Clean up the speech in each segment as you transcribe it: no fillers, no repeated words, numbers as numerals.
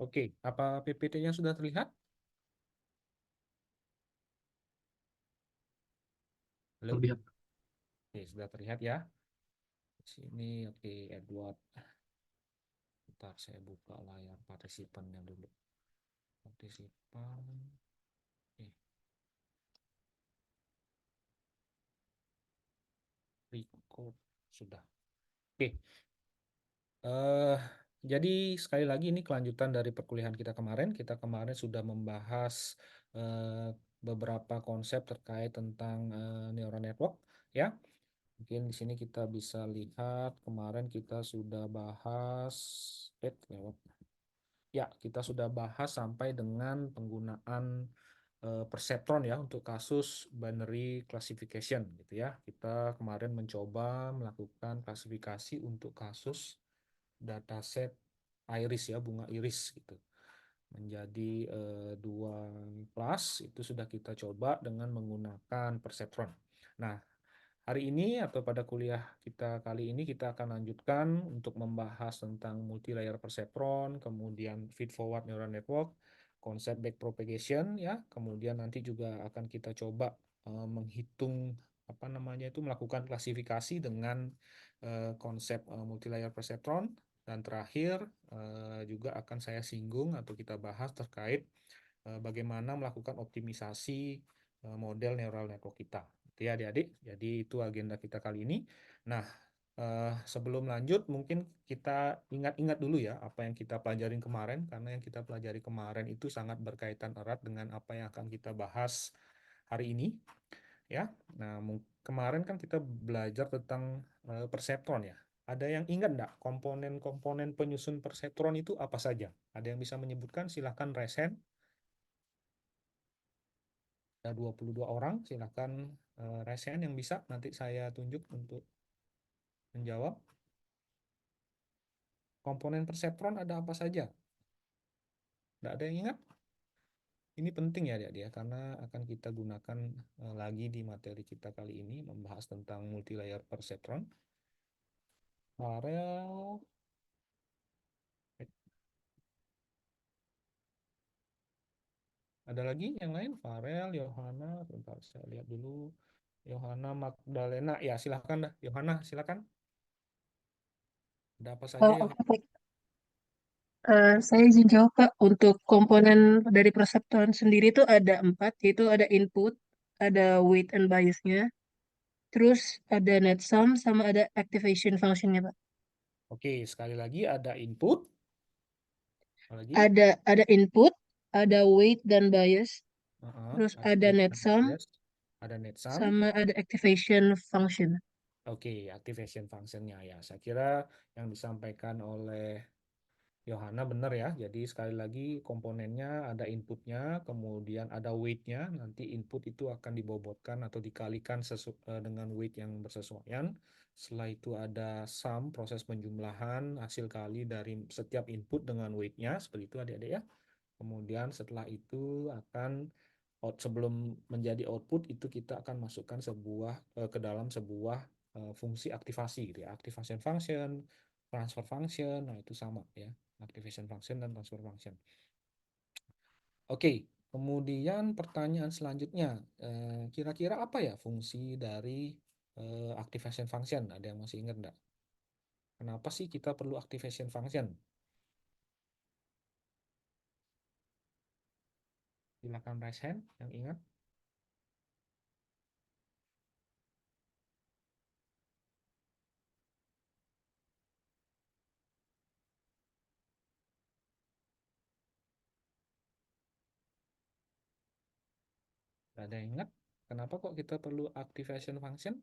Oke, apa PPT-nya sudah terlihat? Halo? Terlihat. Oke, sudah terlihat ya. Di sini, oke, Edward. Bentar, saya buka layar partisipannya dulu. Partisipan, oke, record, sudah. Oke, eh, jadi sekali lagi ini kelanjutan dari perkuliahan kita kemarin. Kita kemarin sudah membahas eh, beberapa konsep terkait tentang neural network, ya. Mungkin di sini kita bisa lihat kemarin kita sudah bahas lewat. Ya, kita sudah bahas sampai dengan penggunaan perseptron ya untuk kasus binary classification gitu ya. Kita kemarin mencoba melakukan klasifikasi untuk kasus dataset iris ya, bunga iris gitu. Menjadi dua kelas itu sudah kita coba dengan menggunakan perseptron. Nah, hari ini atau pada kuliah kita kali ini kita akan lanjutkan untuk membahas tentang multi-layer perceptron, kemudian feed-forward neural network, konsep backpropagation ya, kemudian nanti juga akan kita coba menghitung apa namanya itu melakukan klasifikasi dengan konsep multi-layer perceptron dan terakhir juga akan saya singgung atau kita bahas terkait bagaimana melakukan optimisasi model neural network kita. Itu ya adik-adik, jadi itu agenda kita kali ini. Nah, sebelum lanjut mungkin kita ingat-ingat dulu ya apa yang kita pelajarin kemarin, karena yang kita pelajari kemarin itu sangat berkaitan erat dengan apa yang akan kita bahas hari ini ya. Nah, kemarin kan kita belajar tentang perseptron ya. Ada yang ingat enggak komponen-komponen penyusun perseptron itu apa saja? Ada yang bisa menyebutkan? Silahkan resen. Ada 22 orang, silahkan resen yang bisa. Nanti saya tunjuk untuk menjawab. Komponen perseptron ada apa saja? Tidak ada yang ingat? Ini penting ya dia karena akan kita gunakan lagi di materi kita kali ini membahas tentang multilayer perseptron. Farel, ada lagi yang lain? Farel, Yohana, bentar saya lihat dulu. Yohana Magdalena, ya silahkan dah. Yohana, silahkan. Ada apa saja Oke, Yohana? baik. Saya izin jawab, Pak. Untuk komponen dari perseptron sendiri itu ada empat, yaitu ada input, ada weight and bias-nya, terus ada net sum, sama ada activation function-nya, Pak. Oke, sekali lagi ada input, apa lagi? Ada input, ada weight dan bias, terus Ada ada weight net and sum, bias, ada net sum. sama ada activation function. Oke, activation function-nya ya. Saya kira yang disampaikan oleh Yohana benar ya. Jadi sekali lagi komponennya ada inputnya, kemudian ada weight-nya. Nanti input itu akan dibobotkan atau dikalikan dengan weight yang bersesuaian. Setelah itu ada sum, proses penjumlahan hasil kali dari setiap input dengan weight-nya. Seperti itu adik-adik ya. Kemudian setelah itu akan sebelum menjadi output itu kita akan masukkan ke dalam sebuah fungsi aktivasi gitu ya. Activation function, transfer function, nah itu sama ya. Activation function dan transfer function. Oke, kemudian pertanyaan selanjutnya, kira-kira apa ya fungsi dari activation function? Ada yang masih ingat enggak? Kenapa sih kita perlu activation function? Silakan raise hand yang ingat. Ada yang ingat? Kenapa kok kita perlu activation function?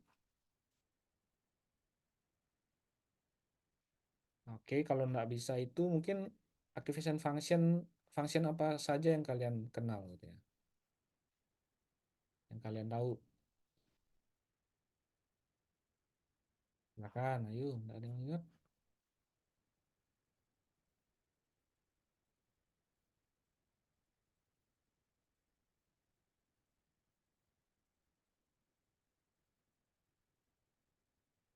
Oke, kalau nggak bisa itu mungkin activation function function apa saja yang kalian kenal gitu ya, yang kalian tahu. Silakan, ayo, nggak ada yang ingat.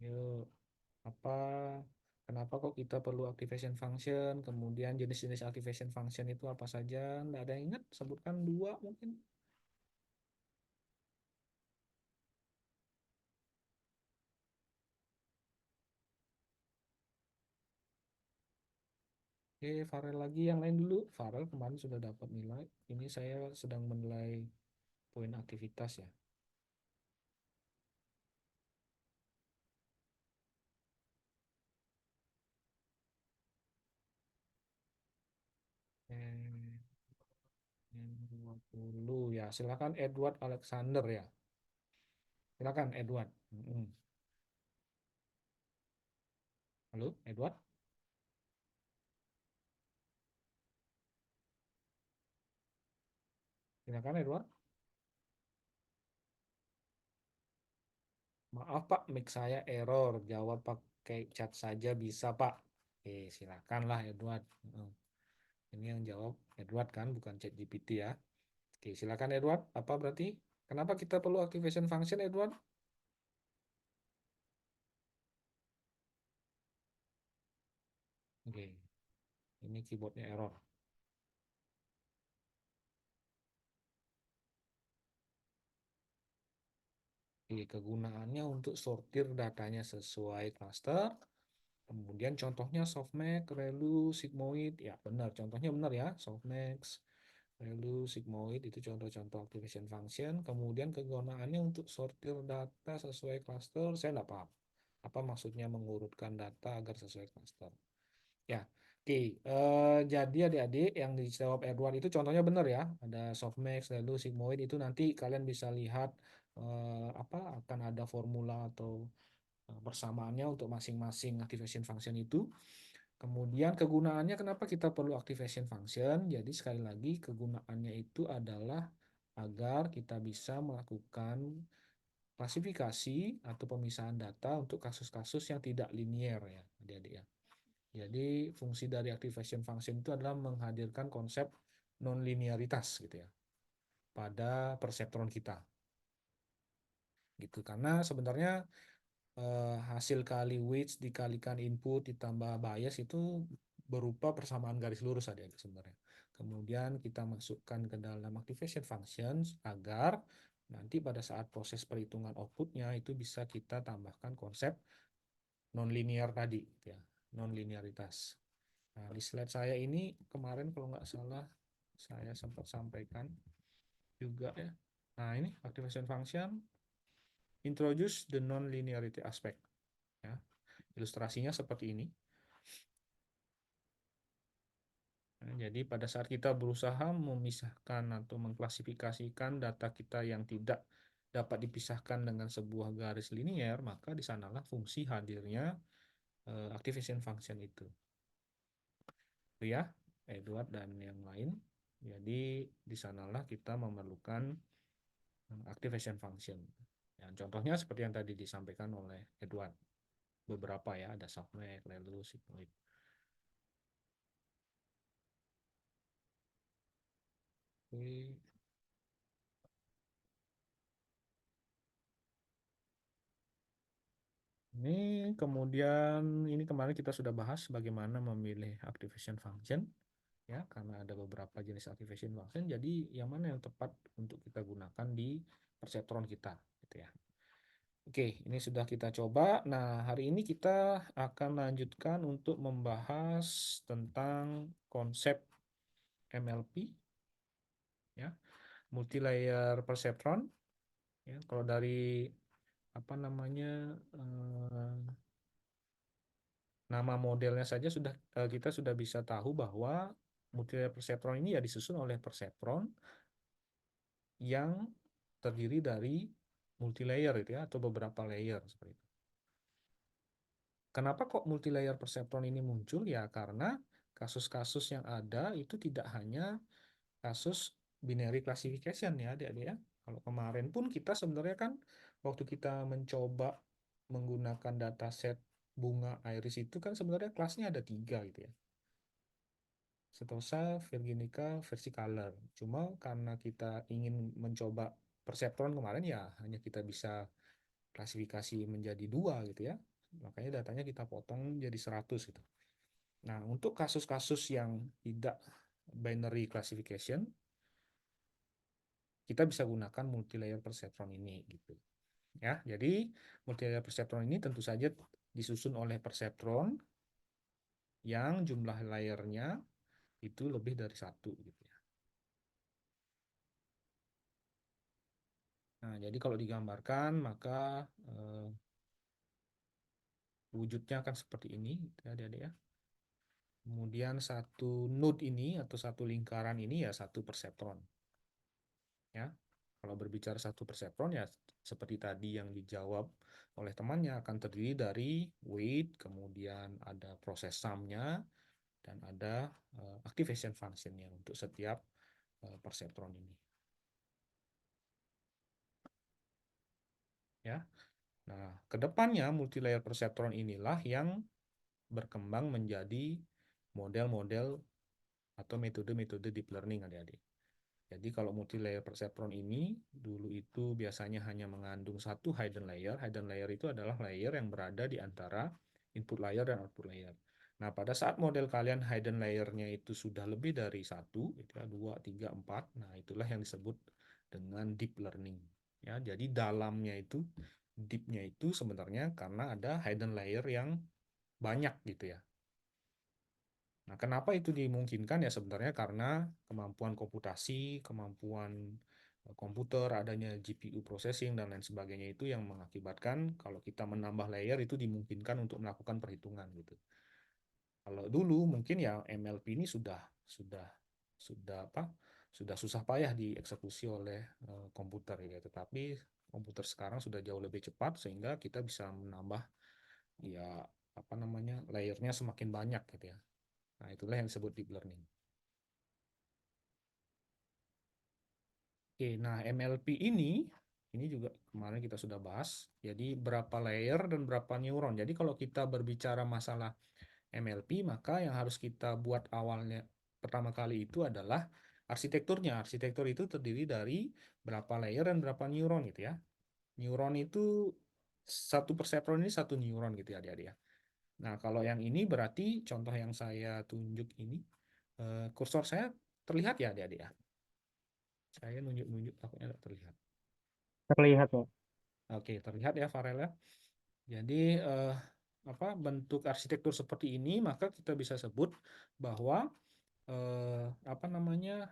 Yuk, apa? Kenapa kok kita perlu activation function? Kemudian jenis-jenis activation function itu apa saja? Nggak ada yang ingat? Sebutkan dua mungkin. Oke, Farel lagi yang lain dulu. Farel kemarin sudah dapat nilai. Ini saya sedang menilai poin aktivitas ya. Eh, yang 20 ya. Silakan Edward Alexander ya. Silakan Edward. Mm-mm. Halo, Edward. Silakan Edward. Maaf Pak, mic saya error. Jawab pakai chat saja bisa Pak. Oke, silakanlah Edward. Mm. Ini yang jawab Edward kan, bukan chat GPT ya. Oke, silakan Edward. Apa berarti? Kenapa kita perlu activation function, Edward? Oke, ini keyboardnya error. Oke, kegunaannya untuk sortir datanya sesuai cluster. Kemudian contohnya softmax, relu, sigmoid. Ya, benar. Contohnya benar ya. Softmax, relu, sigmoid itu contoh-contoh activation function. Kemudian kegunaannya untuk sortir data sesuai cluster. Saya nggak paham. Apa maksudnya mengurutkan data agar sesuai cluster? Ya, oke. Jadi adik-adik yang dijawab Edward itu contohnya benar ya. Ada softmax, lalu sigmoid itu nanti kalian bisa lihat apa akan ada formula atau persamaannya untuk masing-masing activation function itu. Kemudian kegunaannya kenapa kita perlu activation function? Jadi sekali lagi kegunaannya itu adalah agar kita bisa melakukan klasifikasi atau pemisahan data untuk kasus-kasus yang tidak linier ya, adik-adik ya. Jadi fungsi dari activation function itu adalah menghadirkan konsep non-linearitas gitu ya pada perseptron kita. Gitu. Karena sebenarnya hasil kali weights dikalikan input ditambah bias itu berupa persamaan garis lurus ada sebenarnya. Kemudian kita masukkan ke dalam activation functions agar nanti pada saat proses perhitungan outputnya itu bisa kita tambahkan konsep non-linear tadi gitu ya, non-linearitas. Nah, di slide saya ini kemarin kalau nggak salah saya sempat sampaikan juga ya. Nah, ini activation function introduce the non-linearity aspect. Ya. Ilustrasinya seperti ini. Nah, jadi pada saat kita berusaha memisahkan atau mengklasifikasikan data kita yang tidak dapat dipisahkan dengan sebuah garis linier, maka di sanalah fungsi hadirnya activation function itu. Itu ya, Edward dan yang lain. Jadi di sanalah kita memerlukan activation function. Ya, contohnya seperti yang tadi disampaikan oleh Edward. Beberapa ya, ada softmax, lalu sigmoid. Oke. Ini kemudian ini kemarin kita sudah bahas bagaimana memilih activation function ya karena ada beberapa jenis activation function. Jadi yang mana yang tepat untuk kita gunakan di perseptron kita gitu ya. Oke, ini sudah kita coba. Nah, hari ini kita akan lanjutkan untuk membahas tentang konsep MLP ya, multi layer perceptron ya. Kalau dari apa namanya nama modelnya saja sudah kita sudah bisa tahu bahwa multi layer perceptron ini ya disusun oleh perceptron yang terdiri dari multi layer itu ya atau beberapa layer seperti itu. Kenapa kok multi layer perceptron ini muncul? Ya karena kasus-kasus yang ada itu tidak hanya kasus binary classification ya adik-adik ya. Kalau kemarin pun kita sebenarnya kan waktu kita mencoba menggunakan dataset bunga iris itu kan sebenarnya kelasnya ada tiga gitu ya. Setosa, Virginica, Versicolor. Cuma karena kita ingin mencoba perseptron kemarin ya hanya kita bisa klasifikasi menjadi dua gitu ya. Makanya datanya kita potong jadi 100 gitu. Nah, untuk kasus-kasus yang tidak binary classification, kita bisa gunakan multi-layer perceptron ini gitu. Ya, jadi multi-layer perceptron ini tentu saja disusun oleh perceptron yang jumlah layernya itu lebih dari satu gitu ya. Nah, jadi kalau digambarkan maka wujudnya akan seperti ini, gitu ya, adik-adik ya. Kemudian satu node ini atau satu lingkaran ini ya satu perseptron. Ya, kalau berbicara satu perseptron ya seperti tadi yang dijawab oleh temannya akan terdiri dari weight, kemudian ada proses sum-nya, dan ada activation function-nya untuk setiap perseptron ini. Ya, nah kedepannya multilayer perseptron inilah yang berkembang menjadi model-model atau metode-metode deep learning adik-adik. Jadi kalau multi-layer perceptron ini dulu itu biasanya hanya mengandung satu hidden layer. Hidden layer itu adalah layer yang berada di antara input layer dan output layer. Nah, pada saat model kalian hidden layer-nya itu sudah lebih dari satu, gitu ya, 2, 3, 4, nah itulah yang disebut dengan deep learning. Ya, jadi dalamnya itu, deep-nya itu sebenarnya karena ada hidden layer yang banyak gitu ya. Nah, kenapa itu dimungkinkan ya sebenarnya karena kemampuan komputasi, kemampuan komputer, adanya GPU processing dan lain sebagainya itu yang mengakibatkan kalau kita menambah layer itu dimungkinkan untuk melakukan perhitungan gitu. Kalau dulu mungkin ya MLP ini sudah apa? Sudah susah payah dieksekusi oleh komputer ya, tetapi komputer sekarang sudah jauh lebih cepat sehingga kita bisa menambah ya apa namanya layernya semakin banyak gitu ya. Nah, itulah yang disebut deep learning. Oke, nah MLP ini juga kemarin kita sudah bahas. Jadi berapa layer dan berapa neuron. Jadi kalau kita berbicara masalah MLP, maka yang harus kita buat awalnya pertama kali itu adalah arsitekturnya. Arsitektur itu terdiri dari berapa layer dan berapa neuron gitu ya. Neuron itu satu perseptron ini satu neuron gitu ya adik-adik ya. Nah kalau yang ini berarti contoh yang saya tunjuk ini, kursor saya terlihat ya adik-adik ya. Saya nunjuk-nunjuk takutnya tidak terlihat. Terlihat ya. Oke, terlihat ya Farel ya. Jadi apa bentuk arsitektur seperti ini maka kita bisa sebut bahwa apa namanya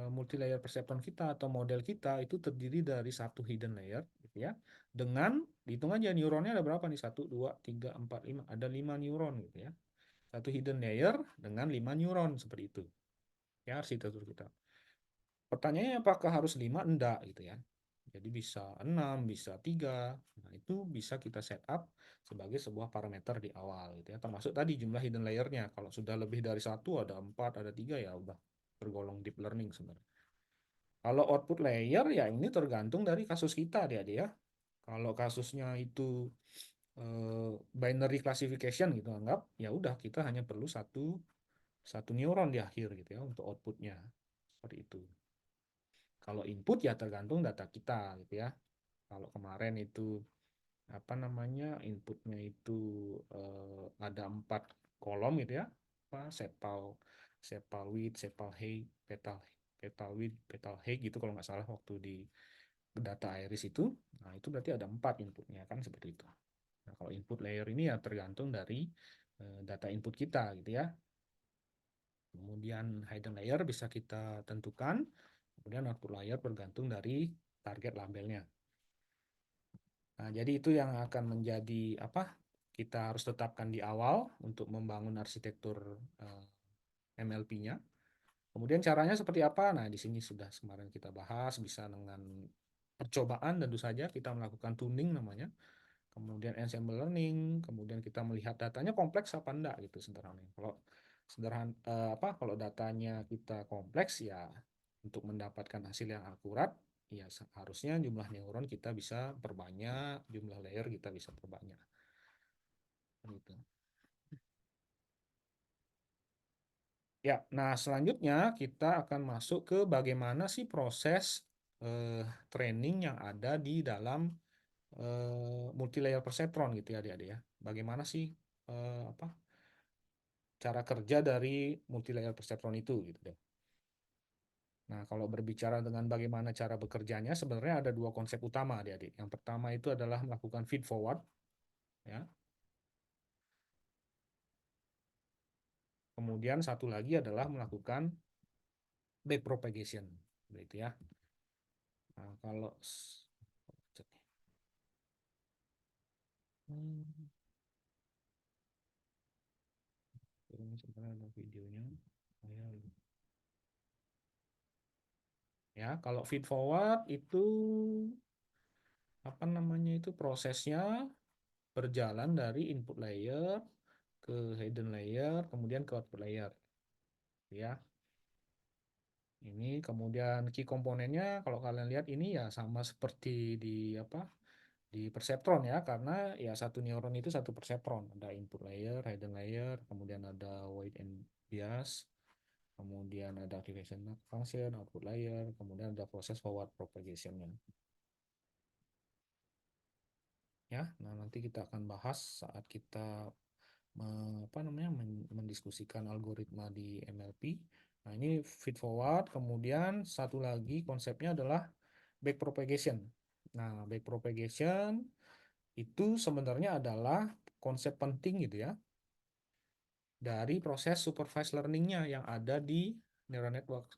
multi-layer perceptron kita atau model kita itu terdiri dari satu hidden layer, gitu ya. Dengan dihitung aja neuronnya ada berapa nih? 1, 2, 3, 4, 5. Ada 5 neuron gitu ya. Satu hidden layer dengan 5 neuron seperti itu. Ya arsitektur kita. Pertanyaannya apakah harus 5? Enggak gitu ya. Jadi bisa 6, bisa 3. Nah, itu bisa kita setup sebagai sebuah parameter di awal gitu ya. Termasuk tadi jumlah hidden layer-nya. Kalau sudah lebih dari satu, ada 4, ada 3 ya udah tergolong deep learning sebenarnya. Kalau output layer ya ini tergantung dari kasus kita dia ya. Kalau kasusnya itu binary classification gitu anggap, ya udah kita hanya perlu satu satu neuron di akhir gitu ya untuk outputnya. Seperti itu. Kalau input ya tergantung data kita gitu ya. Kalau kemarin itu apa namanya inputnya itu ada 4 kolom gitu ya, apa sepal sepal width, sepal height, petal petal width, petal height gitu kalau nggak salah waktu di data iris itu. Nah itu berarti ada 4 inputnya kan seperti itu. Nah kalau input layer ini ya tergantung dari data input kita gitu ya. Kemudian hidden layer bisa kita tentukan. Kemudian output layer bergantung dari target labelnya. Nah, jadi itu yang akan menjadi apa? Kita harus tetapkan di awal untuk membangun arsitektur MLP-nya. Kemudian caranya seperti apa? Nah, di sini sudah kemarin kita bahas, bisa dengan percobaan tentu saja kita melakukan tuning namanya. Kemudian ensemble learning, kemudian kita melihat datanya kompleks apa enggak gitu sederhananya. Kalau sederhana apa kalau datanya kita kompleks ya untuk mendapatkan hasil yang akurat ya harusnya jumlah neuron kita bisa perbanyak, jumlah layer kita bisa perbanyak. Gitu. Ya, nah selanjutnya kita akan masuk ke bagaimana sih proses training yang ada di dalam multi layer perceptron gitu ya adik-adik ya. Bagaimana sih apa cara kerja dari multi layer perceptron itu gitu deh. Nah, kalau berbicara dengan bagaimana cara bekerjanya, sebenarnya ada dua konsep utama adik-adik. Yang pertama itu adalah melakukan feed forward, ya. Kemudian satu lagi adalah melakukan back propagation, begitu ya. Nah, kalau Hmm, ini sebenarnya ada videonya. Ya, kalau feed forward itu apa namanya itu prosesnya berjalan dari input layer ke hidden layer, kemudian ke output layer, ya. Ini kemudian key komponennya kalau kalian lihat ini ya sama seperti di apa di perseptron ya, karena ya satu neuron itu satu perseptron, ada input layer, hidden layer, kemudian ada weight and bias, kemudian ada activation function, output layer, kemudian ada proses forward propagation-nya. Ya, nah nanti kita akan bahas saat kita apa namanya mendiskusikan algoritma di MLP. Nah, ini feed forward, kemudian satu lagi konsepnya adalah back propagation. Nah, back propagation itu sebenarnya adalah konsep penting gitu ya dari proses supervised learning-nya yang ada di neural network.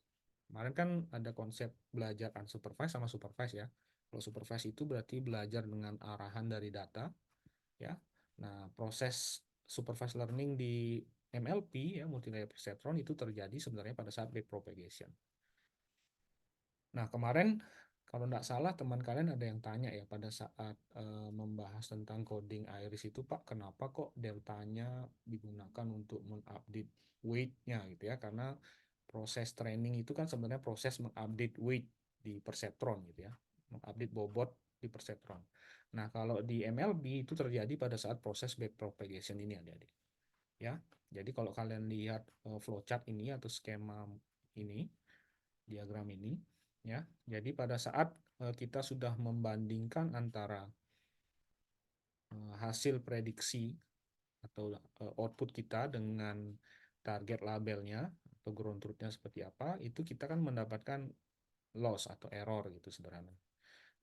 Kemarin kan ada konsep belajar unsupervised sama supervised ya. Kalau supervised itu berarti belajar dengan arahan dari data ya. Nah, proses supervised learning di MLP ya multi-layer perceptron itu terjadi sebenarnya pada saat backpropagation. Nah, kemarin kalau tidak salah teman kalian ada yang tanya ya pada saat membahas tentang coding Iris itu Pak, kenapa kok deltanya digunakan untuk mengupdate weight-nya gitu ya? Karena proses training itu kan sebenarnya proses mengupdate weight di perceptron gitu ya, mengupdate bobot di perceptron. Nah, kalau di MLB itu terjadi pada saat proses backpropagation ini adik-adik. Ya, jadi kalau kalian lihat flowchart ini atau skema ini, diagram ini, ya. Jadi pada saat kita sudah membandingkan antara hasil prediksi atau output kita dengan target labelnya atau ground truth-nya seperti apa, itu kita kan mendapatkan loss atau error gitu sederhana.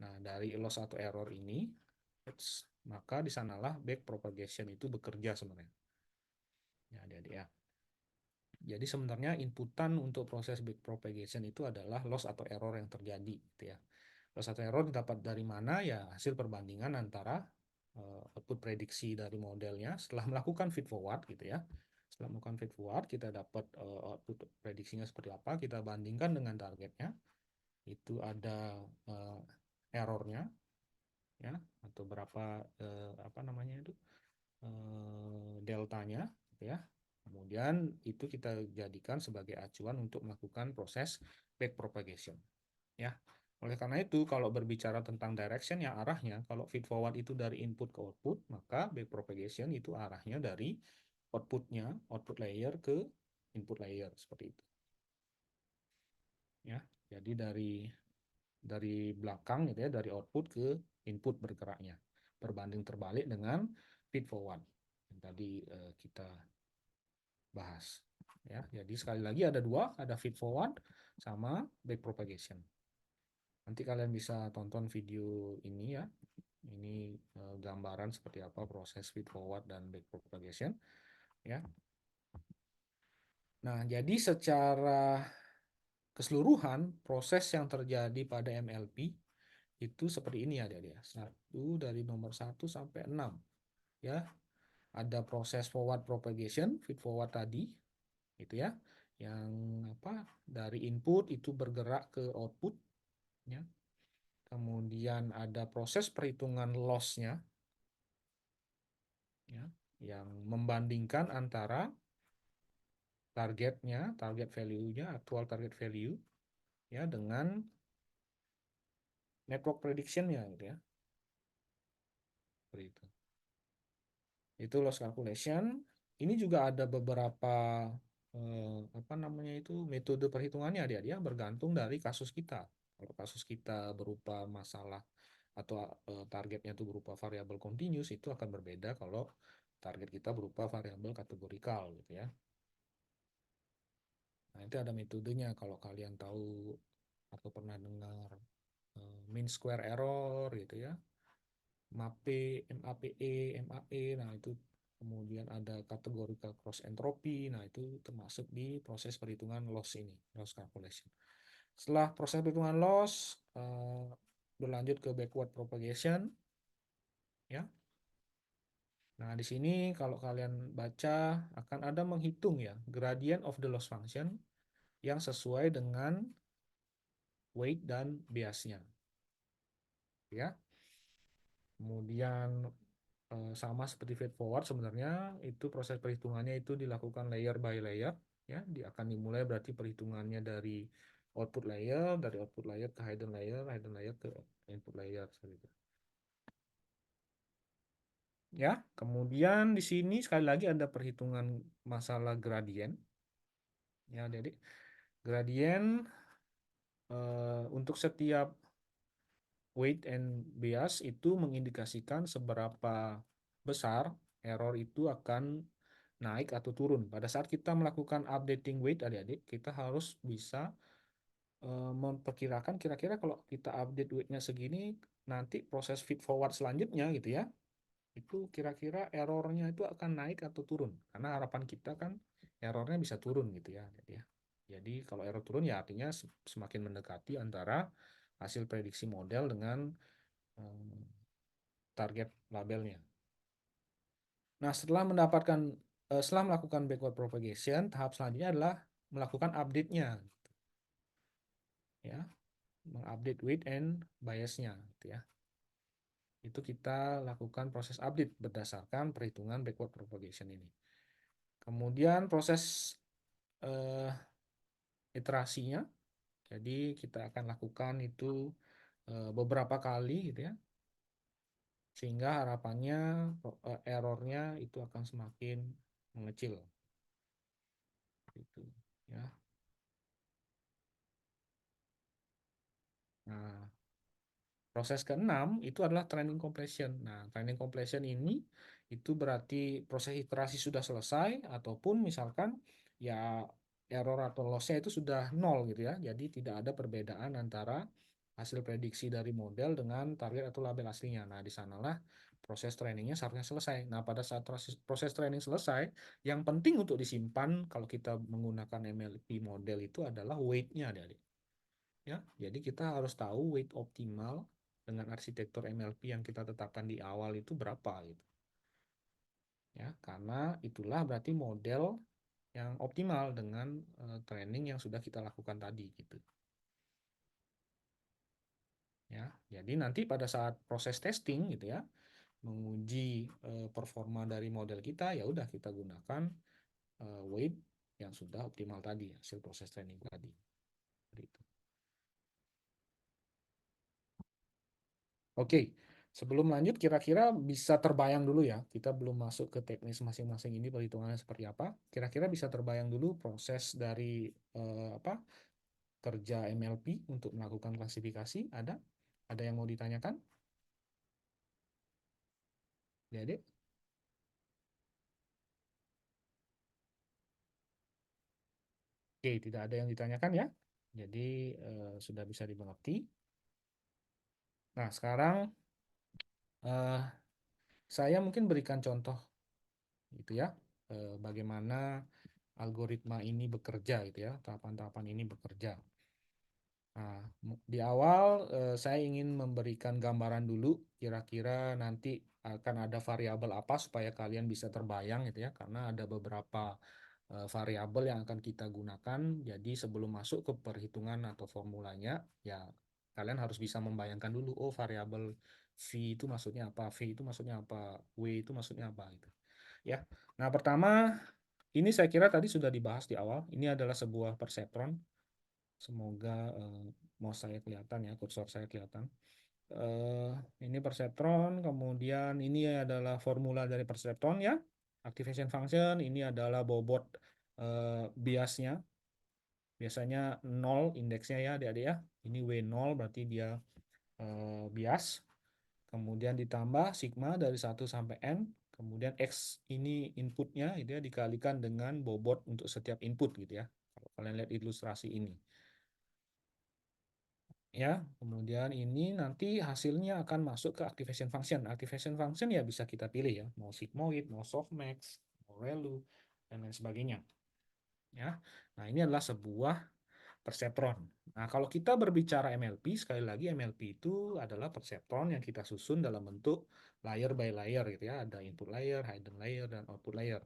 Nah, dari loss atau error ini, maka di sanalah back propagation itu bekerja sebenarnya. Ya, adik-adik ya. Jadi sebenarnya inputan untuk proses back propagation itu adalah loss atau error yang terjadi gitu ya. Loss atau error didapat dari mana ya hasil perbandingan antara output prediksi dari modelnya setelah melakukan feed forward gitu ya. Setelah melakukan feed forward kita dapat output prediksinya seperti apa, kita bandingkan dengan targetnya. Itu ada errornya ya atau berapa apa namanya itu deltanya gitu ya. Kemudian itu kita jadikan sebagai acuan untuk melakukan proses back propagation ya. Oleh karena itu kalau berbicara tentang direction ya arahnya kalau feed forward itu dari input ke output, maka back propagation itu arahnya dari outputnya, output layer ke input layer seperti itu. Ya. Jadi dari belakang gitu ya, dari output ke input bergeraknya. Berbanding terbalik dengan feed forward yang tadi kita bahas. Ya, jadi sekali lagi ada dua, ada feed forward sama back propagation. Nanti kalian bisa tonton video ini ya. Ini gambaran seperti apa proses feed forward dan back propagation ya. Nah, jadi secara keseluruhan proses yang terjadi pada MLP itu seperti ini ya dia. Satu dari nomor 1 sampai 6 ya. Ada proses forward propagation, feed forward tadi gitu ya. Yang apa? Dari input itu bergerak ke output ya. Kemudian ada proses perhitungan loss-nya ya, yang membandingkan antara targetnya, target value-nya, actual target value ya dengan network prediction-nya gitu ya. Seperti itu. Itu loss calculation. Ini juga ada beberapa apa namanya itu metode perhitungannya dia bergantung dari kasus kita. Kalau kasus kita berupa masalah atau targetnya itu berupa variabel continuous, itu akan berbeda kalau target kita berupa variabel kategorikal gitu ya. Nah, itu ada metodenya kalau kalian tahu atau pernah dengar mean square error gitu ya. MAPE, MAPE, MAE, nah itu kemudian ada kategorikal cross entropy, nah itu termasuk di proses perhitungan loss ini, loss calculation. Setelah proses perhitungan loss, berlanjut ke backward propagation, ya. Nah, di sini kalau kalian baca akan ada menghitung ya gradient of the loss function yang sesuai dengan weight dan biasnya, ya. Kemudian sama seperti feed forward sebenarnya itu proses perhitungannya itu dilakukan layer by layer ya. Dia akan dimulai berarti perhitungannya dari output layer ke hidden layer ke input layer seperti itu. Ya, kemudian di sini sekali lagi ada perhitungan masalah gradien. Ya, jadi gradien untuk setiap weight and bias itu mengindikasikan seberapa besar error itu akan naik atau turun. Pada saat kita melakukan updating weight adik-adik, kita harus bisa memperkirakan kira-kira kalau kita update weight-nya segini, nanti proses feed forward selanjutnya gitu ya, itu kira-kira errornya itu akan naik atau turun. Karena harapan kita kan errornya bisa turun gitu ya. Jadi kalau error turun ya artinya semakin mendekati antara hasil prediksi model dengan eh, target labelnya. Nah, setelah melakukan backward propagation, tahap selanjutnya adalah melakukan update-nya, ya, mengupdate weight and bias-nya, gitu ya. Itu kita lakukan proses update berdasarkan perhitungan backward propagation ini. Kemudian proses eh, iterasinya, jadi kita akan lakukan itu beberapa kali, gitu ya, sehingga harapannya errornya itu akan semakin mengecil, gitu, ya. Nah, proses keenam itu adalah training completion. Nah, training completion ini itu berarti proses iterasi sudah selesai ataupun misalkan ya error atau loss-nya itu sudah nol gitu ya. Jadi tidak ada perbedaan antara hasil prediksi dari model dengan target atau label aslinya. Nah, di sanalah proses trainingnya seharusnya selesai. Nah, pada saat proses training selesai, yang penting untuk disimpan kalau kita menggunakan MLP model itu adalah weight-nya, adik-adik. Ya, jadi kita harus tahu weight optimal dengan arsitektur MLP yang kita tetapkan di awal itu berapa gitu. Ya, karena itulah berarti model yang optimal dengan training yang sudah kita lakukan tadi gitu. Ya, jadi nanti pada saat proses testing gitu ya, menguji performa dari model kita ya udah kita gunakan weight yang sudah optimal tadi hasil proses training tadi. Gitu. Oke, sebelum lanjut kira-kira bisa terbayang dulu ya, kita belum masuk ke teknis masing-masing ini perhitungannya seperti apa. Kira-kira bisa terbayang dulu proses dari apa kerja MLP untuk melakukan klasifikasi? Ada? Ada yang mau ditanyakan? Ya, Dek? Oke, tidak ada yang ditanyakan ya. Jadi sudah bisa dimengerti. Nah, sekarang eh, saya mungkin berikan contoh gitu ya, bagaimana algoritma ini bekerja gitu ya, tahapan-tahapan ini bekerja. Nah, di awal saya ingin memberikan gambaran dulu kira-kira nanti akan ada variabel apa supaya kalian bisa terbayang gitu ya, karena ada beberapa variabel yang akan kita gunakan. Jadi sebelum masuk ke perhitungan atau formulanya, ya kalian harus bisa membayangkan dulu, oh variabel V itu maksudnya apa, V itu maksudnya apa, W itu maksudnya apa gitu. Ya. Nah, pertama ini saya kira tadi sudah dibahas di awal. Ini adalah sebuah perseptron. Semoga mouse saya kelihatan ya, kursor saya kelihatan. Eh, ini perseptron, kemudian ini adalah formula dari perseptron ya. Activation function, ini adalah bobot biasnya. Biasanya 0 indeksnya ya adik-adik ya. Ini W0 berarti dia bias. kemudian ditambah sigma dari 1 sampai n, kemudian X ini inputnya itu ya dikalikan dengan bobot untuk setiap input gitu ya. Kalau kalian lihat ilustrasi ini. Ya, kemudian ini nanti hasilnya akan masuk ke activation function. Activation function ya bisa kita pilih ya, mau sigmoid, mau softmax, mau ReLU, dan lain sebagainya. Ya, nah ini adalah sebuah perseptron. Nah, kalau kita berbicara MLP, sekali lagi MLP itu adalah perseptron yang kita susun dalam bentuk layer by layer gitu ya. Ada input layer, hidden layer, dan output layer.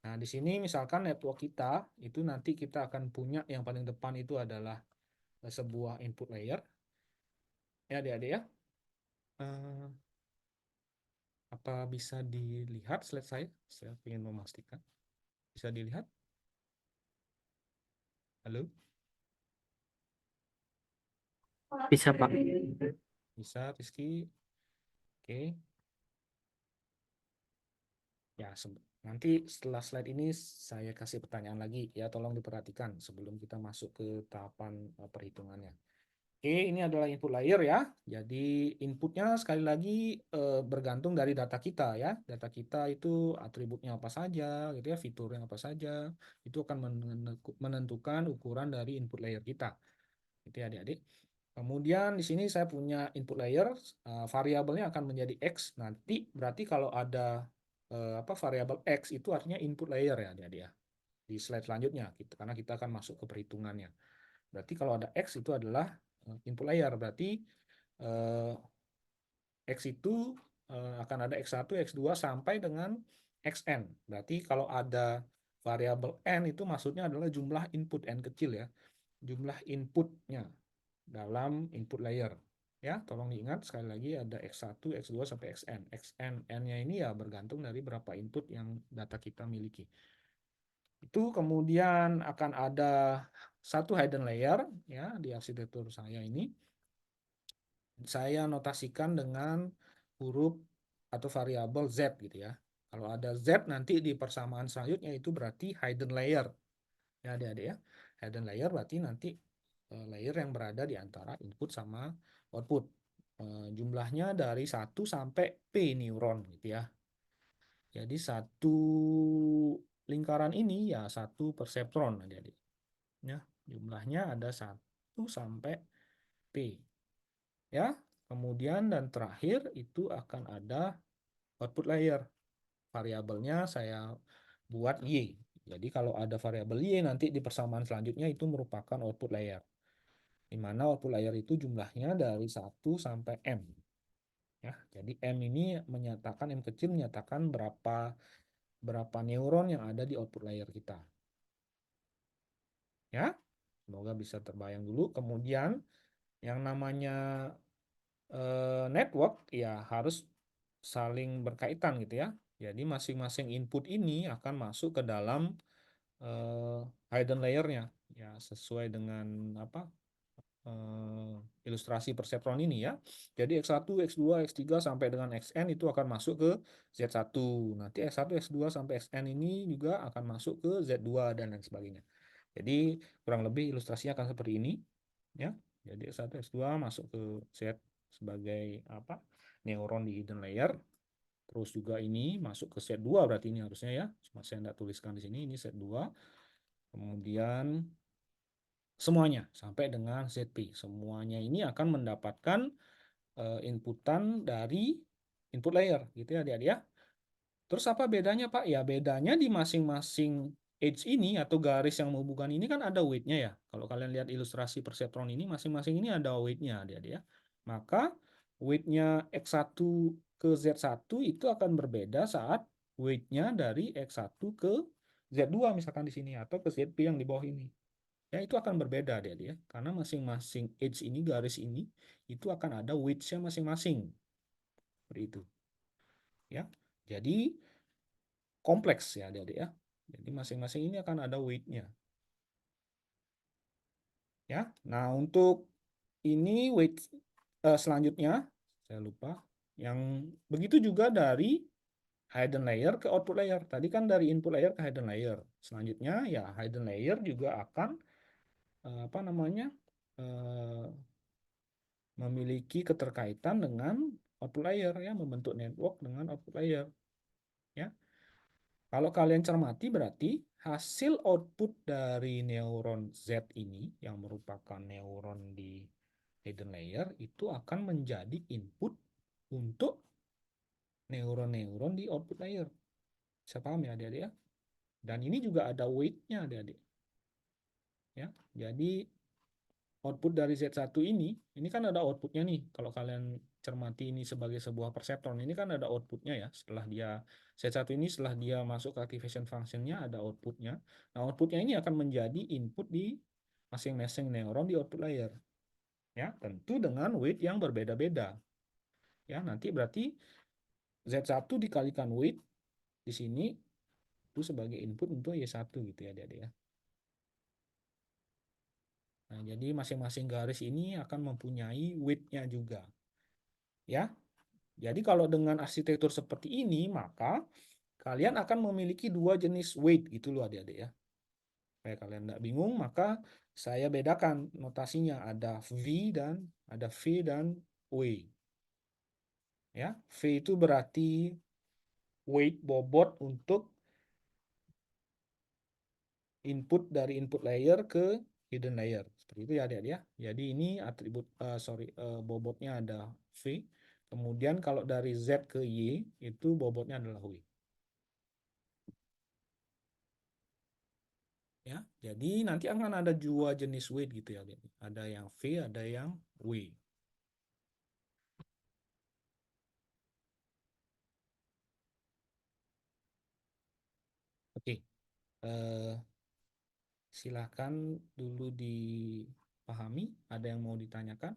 Nah, di sini misalkan network kita itu nanti kita akan punya yang paling depan itu adalah sebuah input layer. Ya, adik-adik ya. Eh, apa bisa dilihat slide saya? Saya ingin memastikan. Bisa dilihat? Halo? Bisa, Pak. Bisa, Rizky? Oke. Ya, nanti setelah slide ini saya kasih pertanyaan lagi ya, tolong diperhatikan sebelum kita masuk ke tahapan perhitungannya. Oke, ini adalah input layer ya. Jadi inputnya sekali lagi bergantung dari data kita ya. Data kita itu atributnya apa saja, gitu ya, fiturnya apa saja. Itu akan menentukan ukuran dari input layer kita. Itu ya adik-adik. Kemudian di sini saya punya input layer, variabelnya akan menjadi X. Nanti berarti kalau ada variabel X itu artinya input layer ya adik-adik ya. Di slide selanjutnya, karena kita akan masuk ke perhitungannya. Berarti kalau ada X itu adalah input layer. Berarti eh, X itu akan ada X1, X2 sampai dengan Xn. Berarti kalau ada variabel N itu maksudnya adalah jumlah input N kecil ya. Jumlah inputnya dalam input layer. Ya, tolong diingat sekali lagi ada X1, X2 sampai Xn. Xn, N-nya ini ya bergantung dari berapa input yang data kita miliki. Itu kemudian akan ada satu hidden layer ya di arsitektur saya ini. Saya notasikan dengan huruf atau variabel Z gitu ya. Kalau ada Z nanti di persamaan selanjutnya itu berarti hidden layer. Ya adik-adik ya. Hidden layer berarti nanti layer yang berada di antara input sama output. Jumlahnya dari 1 sampai P neuron gitu ya. Jadi satu lingkaran ini ya satu perseptron adik-adik. Ya, jumlahnya ada 1 sampai P. Ya, kemudian dan terakhir itu akan ada output layer. Variabelnya saya buat Y. Jadi kalau ada variabel Y nanti di persamaan selanjutnya itu merupakan output layer. Di mana output layer itu jumlahnya dari 1 sampai M. Ya, jadi M ini menyatakan, M kecil menyatakan berapa neuron yang ada di output layer kita. Ya, semoga bisa terbayang dulu. Kemudian yang namanya network ya harus saling berkaitan gitu ya. Jadi masing-masing input ini akan masuk ke dalam hidden layer-nya ya sesuai dengan apa ilustrasi perseptron ini ya. Jadi X1, X2, X3 sampai dengan Xn itu akan masuk ke Z1. Nanti X1, X2 sampai Xn ini juga akan masuk ke Z2 dan lain sebagainya. Jadi kurang lebih ilustrasinya akan seperti ini ya. Jadi X1, X2 masuk ke Z sebagai apa? Neuron di hidden layer. Terus juga ini masuk ke Z2 berarti ini harusnya ya. Cuma saya tidak tuliskan di sini ini Z2. Kemudian semuanya sampai dengan ZP. Semuanya ini akan mendapatkan inputan dari input layer gitu ya adik-adik ya. Terus apa bedanya Pak? Ya bedanya di masing-masing edge ini atau garis yang menghubungkan ini kan ada weight-nya ya. Kalau kalian lihat ilustrasi perseptron ini masing-masing ini ada weight-nya adik-adik ya. Maka weight-nya X1 ke Z1 itu akan berbeda saat weight-nya dari X1 ke Z2 misalkan di sini atau ke ZP yang di bawah ini. Ya itu akan berbeda adik-adik ya. Karena masing-masing edge ini, garis ini, itu akan ada weight-nya masing-masing. Seperti itu. Ya. Jadi kompleks ya adik-adik ya. Jadi masing-masing ini akan ada weight-nya. Ya. Nah, untuk ini weight selanjutnya saya lupa. Yang begitu juga dari hidden layer ke output layer. Tadi kan dari input layer ke hidden layer. Selanjutnya ya hidden layer juga akan apa namanya? memiliki keterkaitan dengan output layer ya, membentuk network dengan output layer ya. Kalau kalian cermati berarti hasil output dari neuron Z ini yang merupakan neuron di hidden layer itu akan menjadi input untuk neuron-neuron di output layer. Bisa paham ya adik-adik ya? Dan ini juga ada weight-nya adik-adik. Ya, jadi output dari Z1 ini kan ada outputnya nih. Kalau kalian cermati ini sebagai sebuah perseptron, ini kan ada outputnya ya. Setelah dia Z1 ini setelah dia masuk ke activation functionnya ada outputnya. Nah, outputnya ini akan menjadi input di masing-masing neuron di output layer. Ya, tentu dengan weight yang berbeda-beda. Ya, nanti berarti Z1 dikalikan weight di sini itu sebagai input untuk Y1 gitu ya, adik-adik ya. Nah, jadi masing-masing garis ini akan mempunyai weight-nya juga. Ya, jadi kalau dengan arsitektur seperti ini, maka kalian akan memiliki dua jenis weight gitu loh adik-adik ya. Supaya kalian tidak bingung, maka saya bedakan notasinya. Ada V dan W. Ya, V itu berarti weight bobot untuk input dari input layer ke hidden layer. Seperti itu ya adik-adik ya. Jadi ini atribut bobotnya ada V. Kemudian kalau dari Z ke Y itu bobotnya adalah W. Ya, jadi nanti akan ada dua jenis weight gitu ya, adik. Ada yang V, ada yang W. Oke, silakan dulu dipahami. Ada yang mau ditanyakan?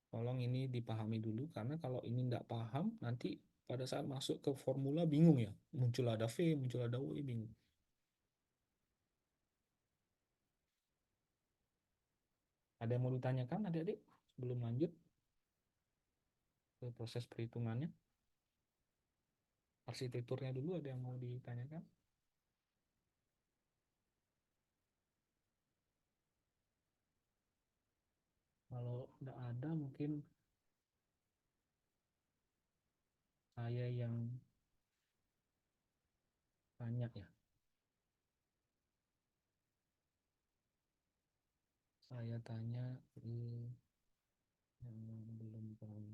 Tolong ini dipahami dulu, karena kalau ini tidak paham, nanti pada saat masuk ke formula bingung ya. Muncul ada V, muncul ada W, bingung. Ada yang mau ditanyakan adik-adik sebelum lanjut ke proses perhitungannya? Arsitekturnya dulu ada yang mau ditanyakan? Kalau tidak ada mungkin saya yang tanya ya. Saya tanya yang belum tahu.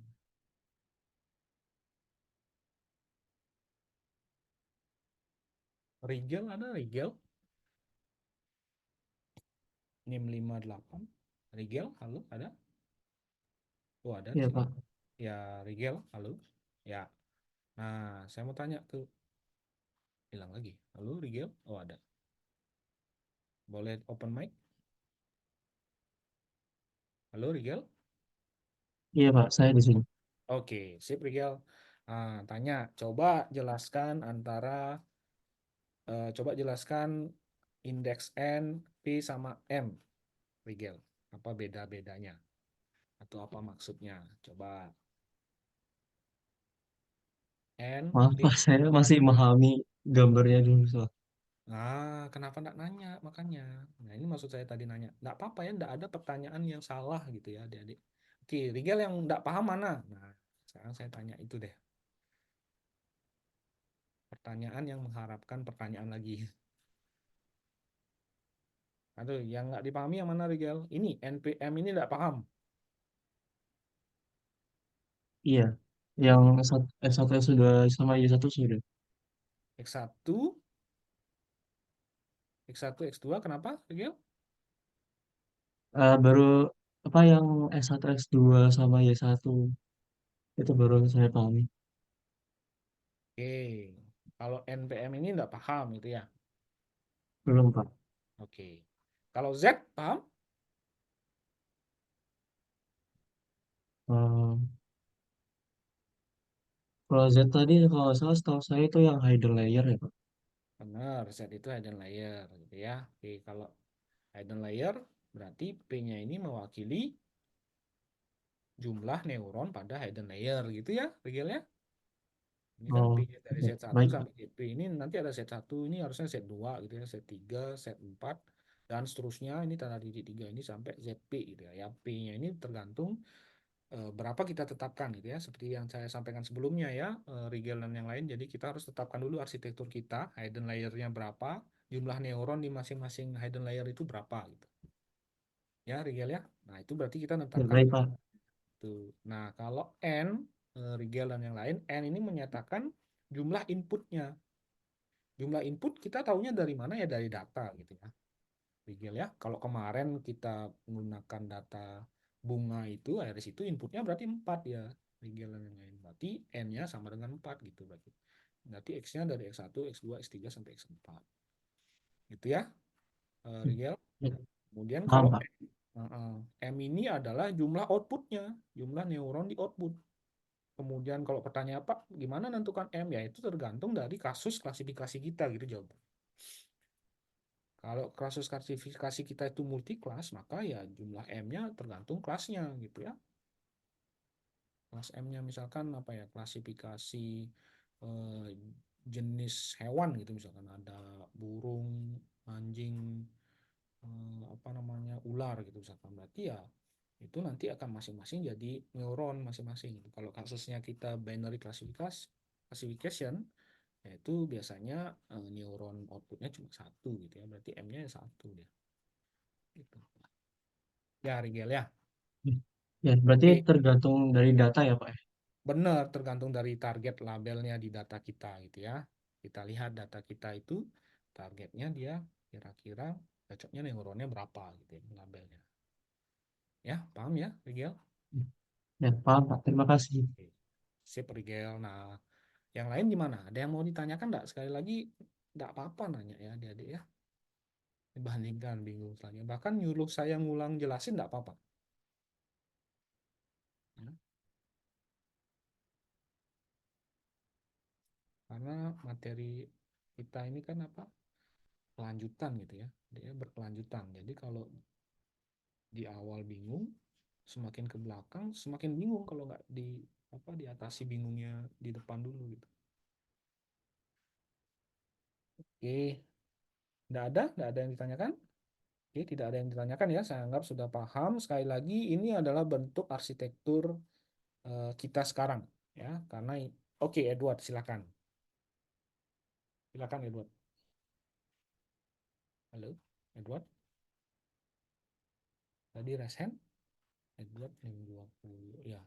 Rigel ada Rigel? NIM 58. Rigel, halo, ada? Oh, ada di Iya sini. Pak. Ya, Rigel, halo. Ya. Nah, saya mau tanya ke hilang lagi. Halo, Rigel? Oh, ada. Boleh open mic? Halo, Rigel? Iya Pak, saya di sini. Oke, sip, Rigel. Nah, tanya, coba jelaskan coba jelaskan indeks N, P sama M, Rigel. Apa beda-bedanya? Atau apa maksudnya? Coba N, Maaf Pak, P. saya masih memahami gambarnya dulu soal. Kenapa enggak nanya makanya? Nah, ini maksud saya tadi nanya. Enggak apa-apa ya, enggak ada pertanyaan yang salah gitu ya, adik-adik. Oke, Rigel yang enggak paham mana? Nah, sekarang saya tanya itu deh. Pertanyaan yang mengharapkan pertanyaan lagi. Aduh, yang enggak dipahami yang mana, Rigel? Ini NPM ini enggak paham. Iya, yang S1 sudah sama Y1 sudah. X1, X1, X2, kenapa, Rigel? Baru apa yang S1, S2 sama Y1 itu baru saya pahami. Oke, kalau NPM ini enggak paham gitu ya. Belum Pak. Oke. Kalau Z paham? Eh, Kalau Z tadi kalau nggak salah setahu saya itu yang hidden layer ya Pak. Benar, Z itu hidden layer gitu ya. Oke, kalau hidden layer berarti P-nya ini mewakili jumlah neuron pada hidden layer gitu ya, Rigel ya. Ini kan P Oh, dari oke. Z1 Baik Pak. sampai ZP ini nanti ada Z1 ini harusnya Z2 gitu ya, Z3, Z4 dan seterusnya ini tanda titik 3 ini sampai ZP gitu ya. Ya P-nya ini tergantung berapa kita tetapkan gitu ya, seperti yang saya sampaikan sebelumnya ya, Rigel dan yang lain. Jadi kita harus tetapkan dulu arsitektur kita, hidden layer-nya berapa, jumlah neuron di masing-masing hidden layer itu berapa gitu. Ya, Rigel ya. Nah, itu berarti kita Ya, menetapkan baik, Pak. itu. Nah, kalau N, Rigel dan yang lain, N ini menyatakan jumlah inputnya. Jumlah input kita tahunya dari mana ya, dari data gitu ya. Rigel ya. Kalau kemarin kita menggunakan data bunga itu, iris itu inputnya berarti 4 ya. Rigel dan yang lain. Berarti N-nya sama dengan 4 gitu berarti. Berarti X-nya dari X1, X2, X3 sampai X4. Gitu ya, Rigel. Ya, Kemudian paham, kalau Pak. M ini adalah jumlah outputnya, jumlah neuron di output. Kemudian kalau pertanyaan apa, gimana menentukan M? Ya itu tergantung dari kasus klasifikasi kita gitu jawabannya. Kalau kasus klasifikasi kita itu multi kelas, maka ya jumlah M-nya tergantung kelasnya gitu ya. Kelas M-nya misalkan apa ya, klasifikasi eh, jenis hewan gitu, misalkan ada burung, anjing, apa namanya, ular gitu misalkan. Berarti ya itu nanti akan masing-masing jadi neuron masing-masing gitu. Kalau kasusnya kita binary classification, yaitu biasanya neuron outputnya cuma satu gitu ya, berarti M-nya satu dia gitu. Ya, Rigel ya. Ya, berarti Oke, tergantung dari data ya, Pak, ya? benar, tergantung dari target labelnya di data kita gitu ya. Kita lihat data kita itu targetnya dia kira-kira cocoknya neuronnya berapa gitu ya, labelnya. Ya, paham ya, Rigel? Ya, paham, Pak. Terima kasih. Oke. Sip, Rigel. Nah, yang lain gimana? Ada yang mau ditanyakan enggak? Sekali lagi, enggak apa-apa nanya ya adik-adik ya. Dibandingkan bingung lagi. Bahkan nyuruh saya ngulang jelasin enggak apa-apa. Ya. Karena materi kita ini kan apa? Kelanjutan gitu ya. Dia berkelanjutan. Jadi kalau di awal bingung, semakin ke belakang semakin bingung kalau nggak di apa, diatasi bingungnya di depan dulu gitu. Oke, nggak ada yang ditanyakan. Oke, tidak ada yang ditanyakan ya. Saya anggap sudah paham. Sekali lagi, ini adalah bentuk arsitektur kita sekarang ya. Karena oke, Edward, silakan. Silakan Edward. Halo, Edward. Tadi resen Edward yang 20 ya.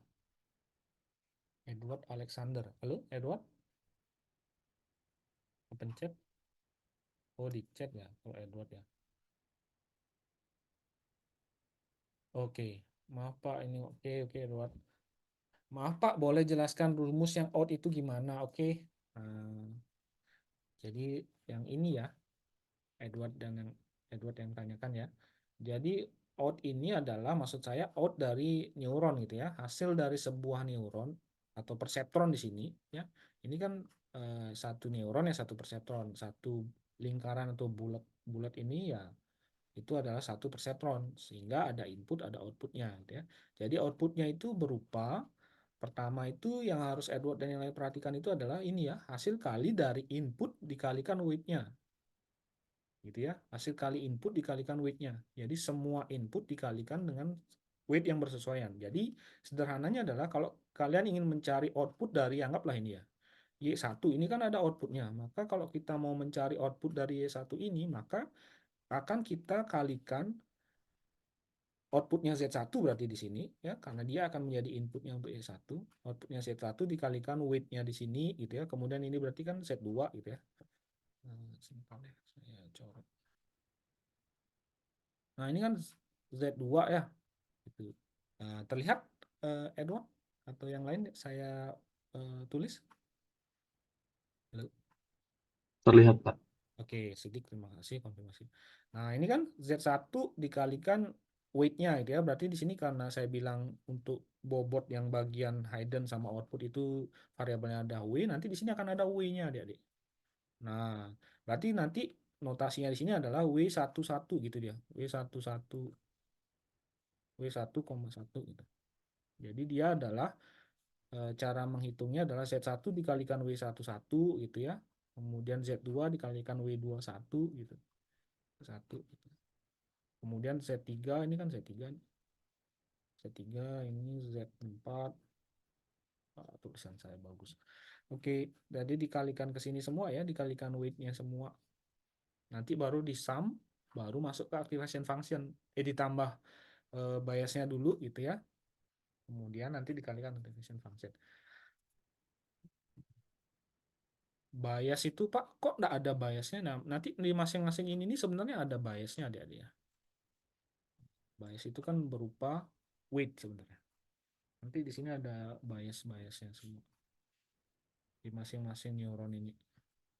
Edward Alexander. Halo, Edward. Open chat. Oh, di chat ya, kalau Edward ya. Oke, maaf Pak, ini oke Edward. Maaf Pak, boleh jelaskan rumus yang out itu gimana? Oke. Nah, jadi yang ini ya, Edward dan yang Edward yang tanyakan ya. Jadi out ini adalah, maksud saya out dari neuron gitu ya, hasil dari sebuah neuron atau perseptron di sini ya. Ini kan satu neuron ya, satu perseptron, satu lingkaran atau bulat ini ya, itu adalah satu perseptron, sehingga ada input ada outputnya gitu ya. Jadi outputnya itu berupa, pertama itu yang harus Edward dan yang lain perhatikan itu adalah ini ya, hasil kali dari input dikalikan weight-nya gitu ya, hasil kali input dikalikan weight-nya. Jadi semua input dikalikan dengan weight yang bersesuaian. Jadi sederhananya adalah kalau kalian ingin mencari output dari, anggaplah ini ya, Y1 ini kan ada outputnya, maka kalau kita mau mencari output dari Y1 ini, maka akan kita kalikan outputnya Z1 berarti di sini ya, karena dia akan menjadi inputnya untuk Y1, outputnya Z1 dikalikan weight-nya di sini gitu ya, kemudian ini berarti kan Z2 gitu ya. Simpel deh, saya coret. Nah, ini kan Z2 ya gitu. Nah, terlihat Edward atau yang lain saya tulis. Halo. Terlihat, Pak. Oke, Sidik, terima kasih konfirmasi. Nah, ini kan Z1 dikalikan weight-nya gitu ya. Berarti di sini karena saya bilang untuk bobot yang bagian hidden sama output itu variabelnya ada W, nanti di sini akan ada W-nya, adik-adik. Nah, berarti nanti notasinya di sini adalah W11 gitu dia. W11, W1,1 gitu. Jadi dia adalah cara menghitungnya adalah Z1 dikalikan W11 gitu ya. Kemudian Z2 dikalikan W21 gitu. Satu gitu. Kemudian Z3 ini kan Z3 Z3 ini Z4. Tulisan saya bagus. Oke, jadi dikalikan ke sini semua ya, dikalikan weight-nya semua. Nanti baru di sum, baru masuk ke activation function. Ditambah biasnya dulu gitu ya. Kemudian nanti dikalikan activation function. Bias itu Pak, kok nggak ada biasnya? Nah, nanti di masing-masing ini sebenarnya ada biasnya adik-adik ya. Bias itu kan berupa weight sebenarnya. Nanti di sini ada bias-biasnya semua di masing-masing neuron ini.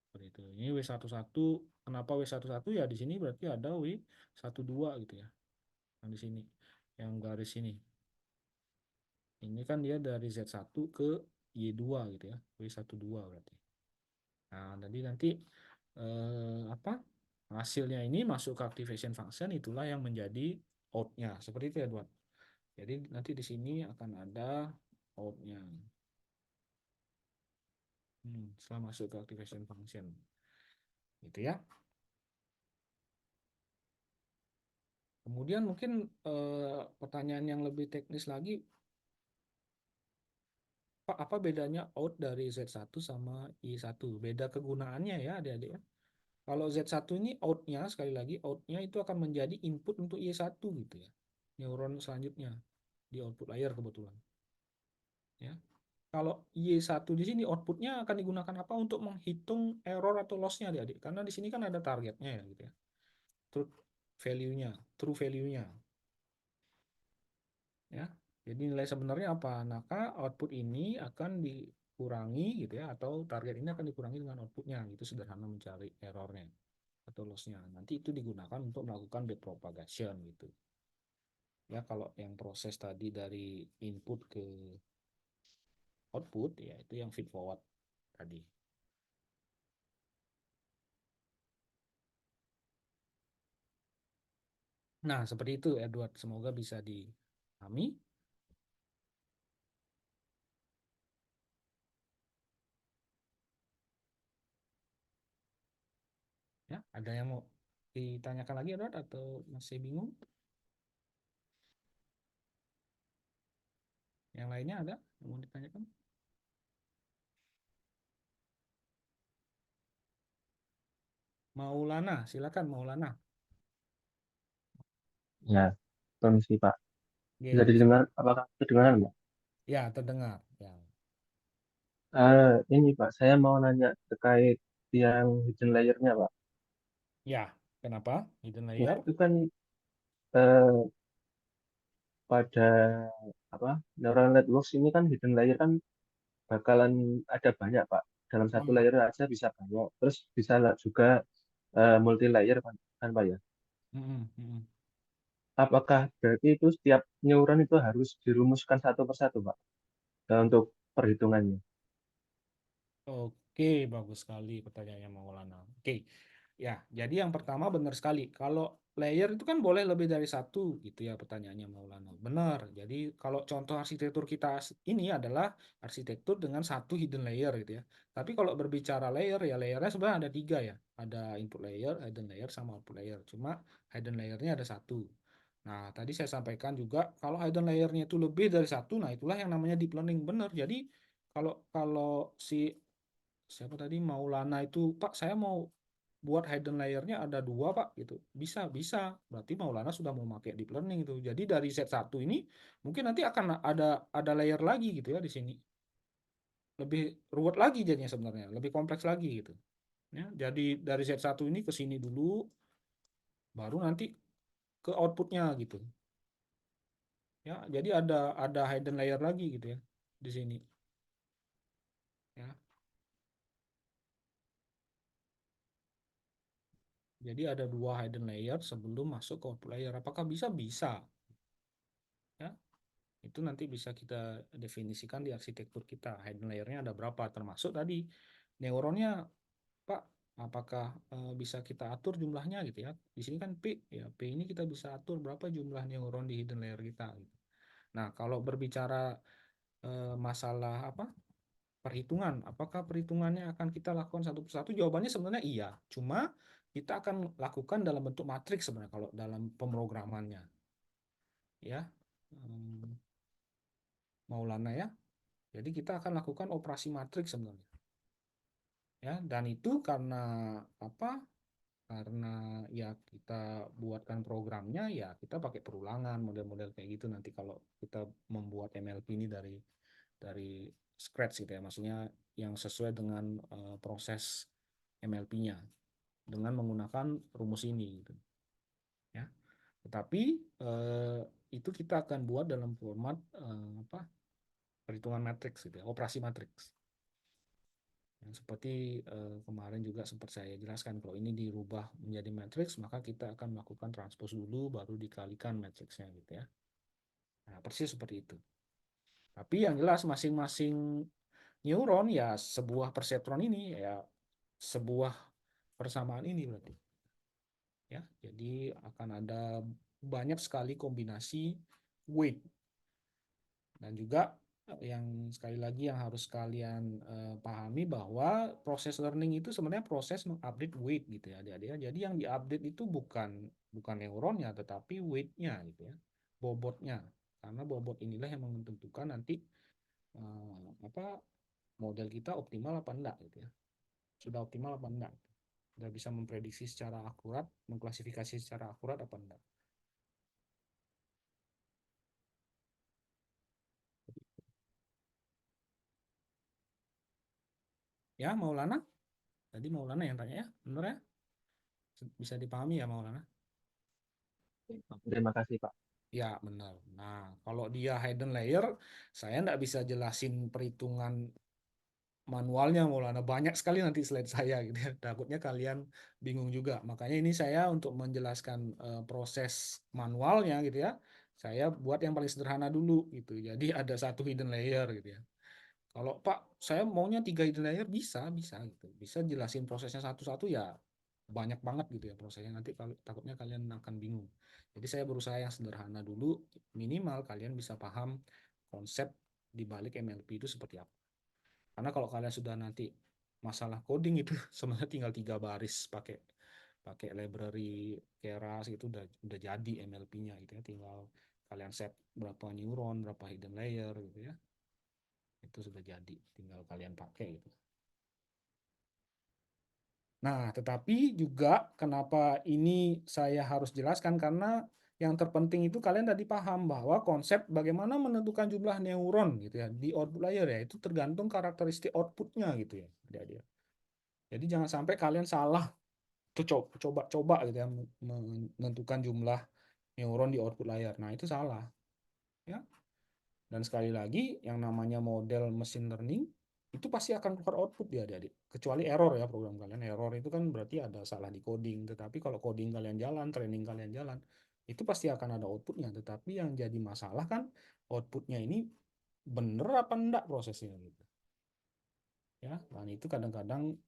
Seperti itu. Ini W11, kenapa W11 ya di sini berarti ada W12 gitu ya. Yang di sini, yang garis ini. Ini kan dia dari Z1 ke Y2 gitu ya. W12 berarti. Nah, jadi nanti apa? Hasilnya ini masuk ke activation function, itulah yang menjadi outnya. Seperti itu ya, Edward. Jadi nanti di sini akan ada outnya. Setelah masuk ke activation function. Gitu ya. Kemudian mungkin pertanyaan yang lebih teknis lagi, Pak, apa bedanya out dari Z1 sama I1? Beda kegunaannya ya adik-adik ya. Kalau Z1 ini outnya, sekali lagi outnya itu akan menjadi input untuk Y1 gitu ya. Neuron selanjutnya di output layer kebetulan. Ya. Kalau Y1 di sini outputnya akan digunakan apa untuk menghitung error atau lossnya adik-adik. Karena di sini kan ada targetnya ya gitu ya. Truth value-nya, true value-nya. Ya. Jadi nilai sebenarnya apa? Maka output ini akan dikurangi gitu ya, atau target ini akan dikurangi dengan outputnya. Gitu sederhana mencari errornya atau lossnya. Nanti itu digunakan untuk melakukan backpropagation gitu. Ya kalau yang proses tadi dari input ke output ya itu yang feed forward tadi. Nah, seperti itu Edward, semoga bisa dipahami. Ya, ada yang mau ditanyakan lagi Edward atau masih bingung? Yang lainnya ada yang mau ditanyakan? Maulana, silakan Maulana. Ya, permisi Pak. Bisa Ya, didengar, apakah kedengaran Pak? ya terdengar. Ya, Ini Pak, saya mau nanya terkait yang hidden layer-nya Pak. ya. Kenapa? Hidden Nah, layer? itu kan eh, pada apa neural networks ini kan hidden layer kan bakalan ada banyak Pak. Dalam satu Hmm, layer aja bisa banyak. Terus bisa juga multi layer kan Pak ya. hmm, hmm. Apakah berarti itu setiap neuron itu harus dirumuskan satu persatu Pak untuk perhitungannya? Oke, bagus sekali pertanyaannya Maulana. Oke, ya, jadi yang pertama benar sekali. Kalau layer itu kan boleh lebih dari satu, gitu ya pertanyaannya Maulana. Benar. Jadi kalau contoh arsitektur kita ini adalah arsitektur dengan satu hidden layer, gitu ya. Tapi kalau berbicara layer, ya layernya sebenarnya ada tiga ya. Ada input layer, hidden layer, sama output layer. Cuma hidden layernya ada satu. Nah, tadi saya sampaikan juga kalau hidden layernya itu lebih dari satu, nah itulah yang namanya deep learning. Benar. Jadi kalau kalau si siapa tadi Maulana itu, Pak, saya mau buat hidden layernya ada dua, Pak, gitu. Bisa, bisa. Berarti Maulana sudah mau pakai deep learning itu. Jadi dari Z1 ini mungkin nanti akan ada layer lagi gitu ya di sini. Lebih ruwet lagi jadinya sebenarnya, lebih kompleks lagi gitu. Ya, jadi dari Z1 ini ke sini dulu, baru nanti ke outputnya gitu. Ya, jadi ada hidden layer lagi gitu ya di sini. Ya, jadi ada dua hidden layer sebelum masuk ke output layer. Apakah bisa? Bisa. Ya, itu nanti bisa kita definisikan di arsitektur kita. Hidden layer-nya ada berapa? Termasuk tadi neuronnya, Pak, apakah bisa kita atur jumlahnya gitu ya. Di sini kan P, ya P ini kita bisa atur berapa jumlah neuron di hidden layer kita gitu. Nah, kalau berbicara masalah apa? Perhitungan, apakah perhitungannya akan kita lakukan satu persatu? Jawabannya sebenarnya iya. Cuma kita akan lakukan dalam bentuk matriks sebenarnya kalau dalam pemrogramannya. Ya, Maulana ya. Jadi kita akan lakukan operasi matriks sebenarnya. Ya, dan itu karena apa? Karena ya kita buatkan programnya ya kita pakai perulangan model-model kayak gitu nanti kalau kita membuat MLP ini dari scratch gitu ya, maksudnya yang sesuai dengan proses MLP-nya dengan menggunakan rumus ini gitu ya. Tetapi itu kita akan buat dalam format apa? Perhitungan matriks gitu ya, operasi matriks. Yang seperti kemarin juga sempat saya jelaskan, kalau ini dirubah menjadi matriks, maka kita akan melakukan transpose dulu, baru dikalikan matriksnya gitu ya. Nah, persis seperti itu. Tapi yang jelas masing-masing neuron ya sebuah perseptron ini ya sebuah persamaan ini berarti. Ya, jadi akan ada banyak sekali kombinasi weight. Dan juga yang sekali lagi yang harus kalian pahami bahwa proses learning itu sebenarnya proses mengupdate weight gitu ya adik-adik. Jadi yang diupdate itu bukan neuronnya tetapi weight-nya gitu ya, bobotnya. Karena bobot inilah yang menentukan nanti apa model kita optimal apa enggak gitu ya. Sudah optimal apa enggak. Sudah bisa memprediksi secara akurat, mengklasifikasi secara akurat apa enggak. Ya, Maulana. Tadi Maulana yang tanya ya, benar ya? Bisa dipahami ya Maulana? Terima kasih, Pak. Ya, benar. Nah, kalau dia hidden layer, saya nggak bisa jelasin perhitungan manualnya, Maulana. Banyak sekali nanti slide saya, gitu ya. Takutnya kalian bingung juga. Makanya ini saya untuk menjelaskan proses manualnya, gitu ya. Saya buat yang paling sederhana dulu, gitu. Jadi ada satu hidden layer, gitu ya. Kalau Pak, saya maunya 3 hidden layer, bisa, gitu. Bisa jelasin prosesnya satu-satu ya, banyak banget gitu ya prosesnya. Nanti kalau takutnya kalian akan bingung. Jadi saya berusaha yang sederhana dulu, minimal kalian bisa paham konsep di balik MLP itu seperti apa. Karena kalau kalian sudah nanti masalah coding itu sebenarnya tinggal 3 baris pakai pakai library Keras itu udah jadi MLP-nya gitu ya. Tinggal kalian set berapa neuron, berapa hidden layer gitu ya. Itu sudah jadi, tinggal kalian pakai gitu. Nah, tetapi juga kenapa ini saya harus jelaskan karena yang terpenting itu kalian tadi paham bahwa konsep bagaimana menentukan jumlah neuron gitu ya di output layer ya itu tergantung karakteristik outputnya gitu ya dia. Jadi jangan sampai kalian salah tuh coba gitu ya menentukan jumlah neuron di output layer. Nah, itu salah ya. Dan sekali lagi, yang namanya model machine learning itu pasti akan keluar output dia adik-adik. Kecuali error ya program kalian. Error itu kan berarti ada salah di coding. Tetapi kalau coding kalian jalan, training kalian jalan, itu pasti akan ada outputnya. Tetapi yang jadi masalah kan outputnya ini bener apa enggak prosesnya gitu. Ya, dan itu kadang-kadang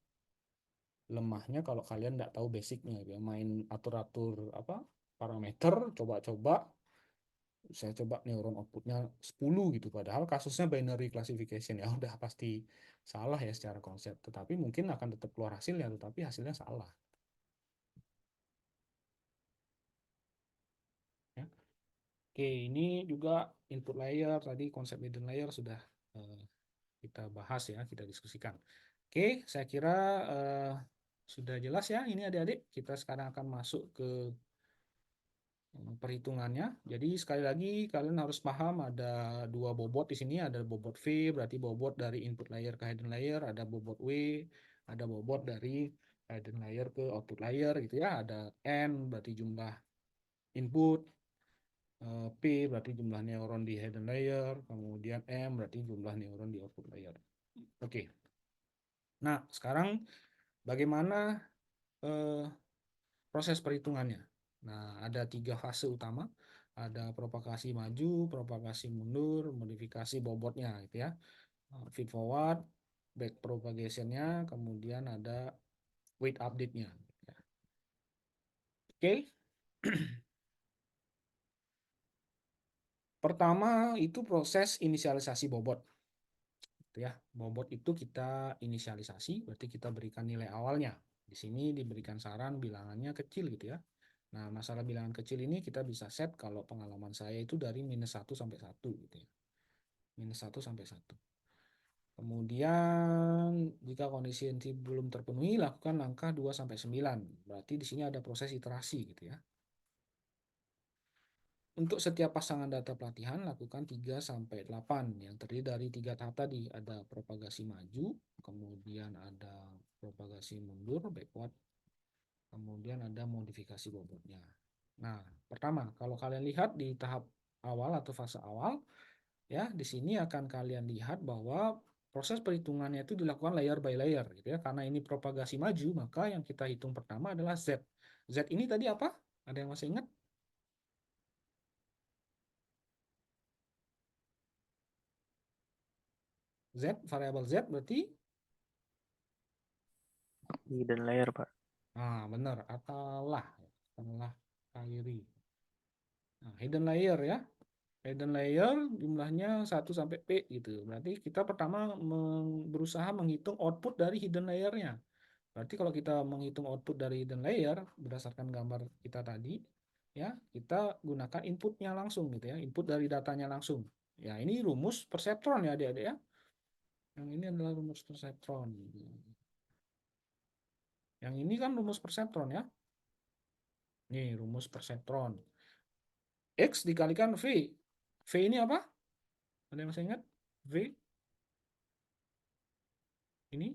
lemahnya kalau kalian enggak tahu basicnya gitu ya. Main atur-atur apa parameter, coba-coba saya coba neuron outputnya 10 gitu padahal kasusnya binary classification ya udah pasti salah ya secara konsep tetapi mungkin akan tetap keluar hasilnya tetapi hasilnya salah ya. Oke, ini juga input layer tadi konsep hidden layer sudah eh, kita bahas ya kita diskusikan. Oke, saya kira eh, sudah jelas ya ini adik-adik kita sekarang akan masuk ke perhitungannya. Jadi sekali lagi kalian harus paham ada 2 bobot di sini, ada bobot V berarti bobot dari input layer ke hidden layer, ada bobot W, ada bobot dari hidden layer ke output layer gitu ya, ada N berarti jumlah input, P berarti jumlah neuron di hidden layer, kemudian M berarti jumlah neuron di output layer. Oke. Nah, sekarang bagaimana eh, proses perhitungannya. Nah, ada 3 fase utama. Ada propagasi maju, propagasi mundur, modifikasi bobotnya gitu ya. Feed forward, back propagation-nya, kemudian ada weight update-nya. Oke. Pertama itu proses inisialisasi bobot. Gitu ya. Bobot itu kita inisialisasi, berarti kita berikan nilai awalnya. Di sini diberikan saran bilangannya kecil gitu ya. Nah, masalah bilangan kecil ini kita bisa set kalau pengalaman saya itu dari -1 sampai 1 gitu ya. -1 sampai 1. Kemudian jika kondisi inti belum terpenuhi, lakukan langkah 2 sampai 9. Berarti di sini ada proses iterasi gitu ya. Untuk setiap pasangan data pelatihan, lakukan 3 sampai 8 yang terdiri dari 3 tahap tadi. Ada propagasi maju, kemudian ada propagasi mundur, backward, kemudian ada modifikasi bobotnya. Nah, pertama, kalau kalian lihat di tahap awal atau fase awal, ya di sini akan kalian lihat bahwa proses perhitungannya itu dilakukan layer by layer gitu ya. Karena ini propagasi maju, maka yang kita hitung pertama adalah Z. Z ini tadi apa? Ada yang masih ingat? Z, variabel Z berarti hidden layer, Pak. benar, atalah Kyrie. Nah, hidden layer ya. Hidden layer jumlahnya 1 sampai P gitu. Berarti kita pertama berusaha menghitung output dari hidden layernya. Berarti kalau kita menghitung output dari hidden layer berdasarkan gambar kita tadi, ya kita gunakan inputnya langsung gitu ya, input dari datanya langsung. Ya ini rumus perseptron ya adik-adik ya. Yang ini adalah rumus perseptron. Yang ini kan rumus perseptron ya. Nih rumus perseptron. X dikalikan V. V ini apa? Ada yang masih ingat? V ini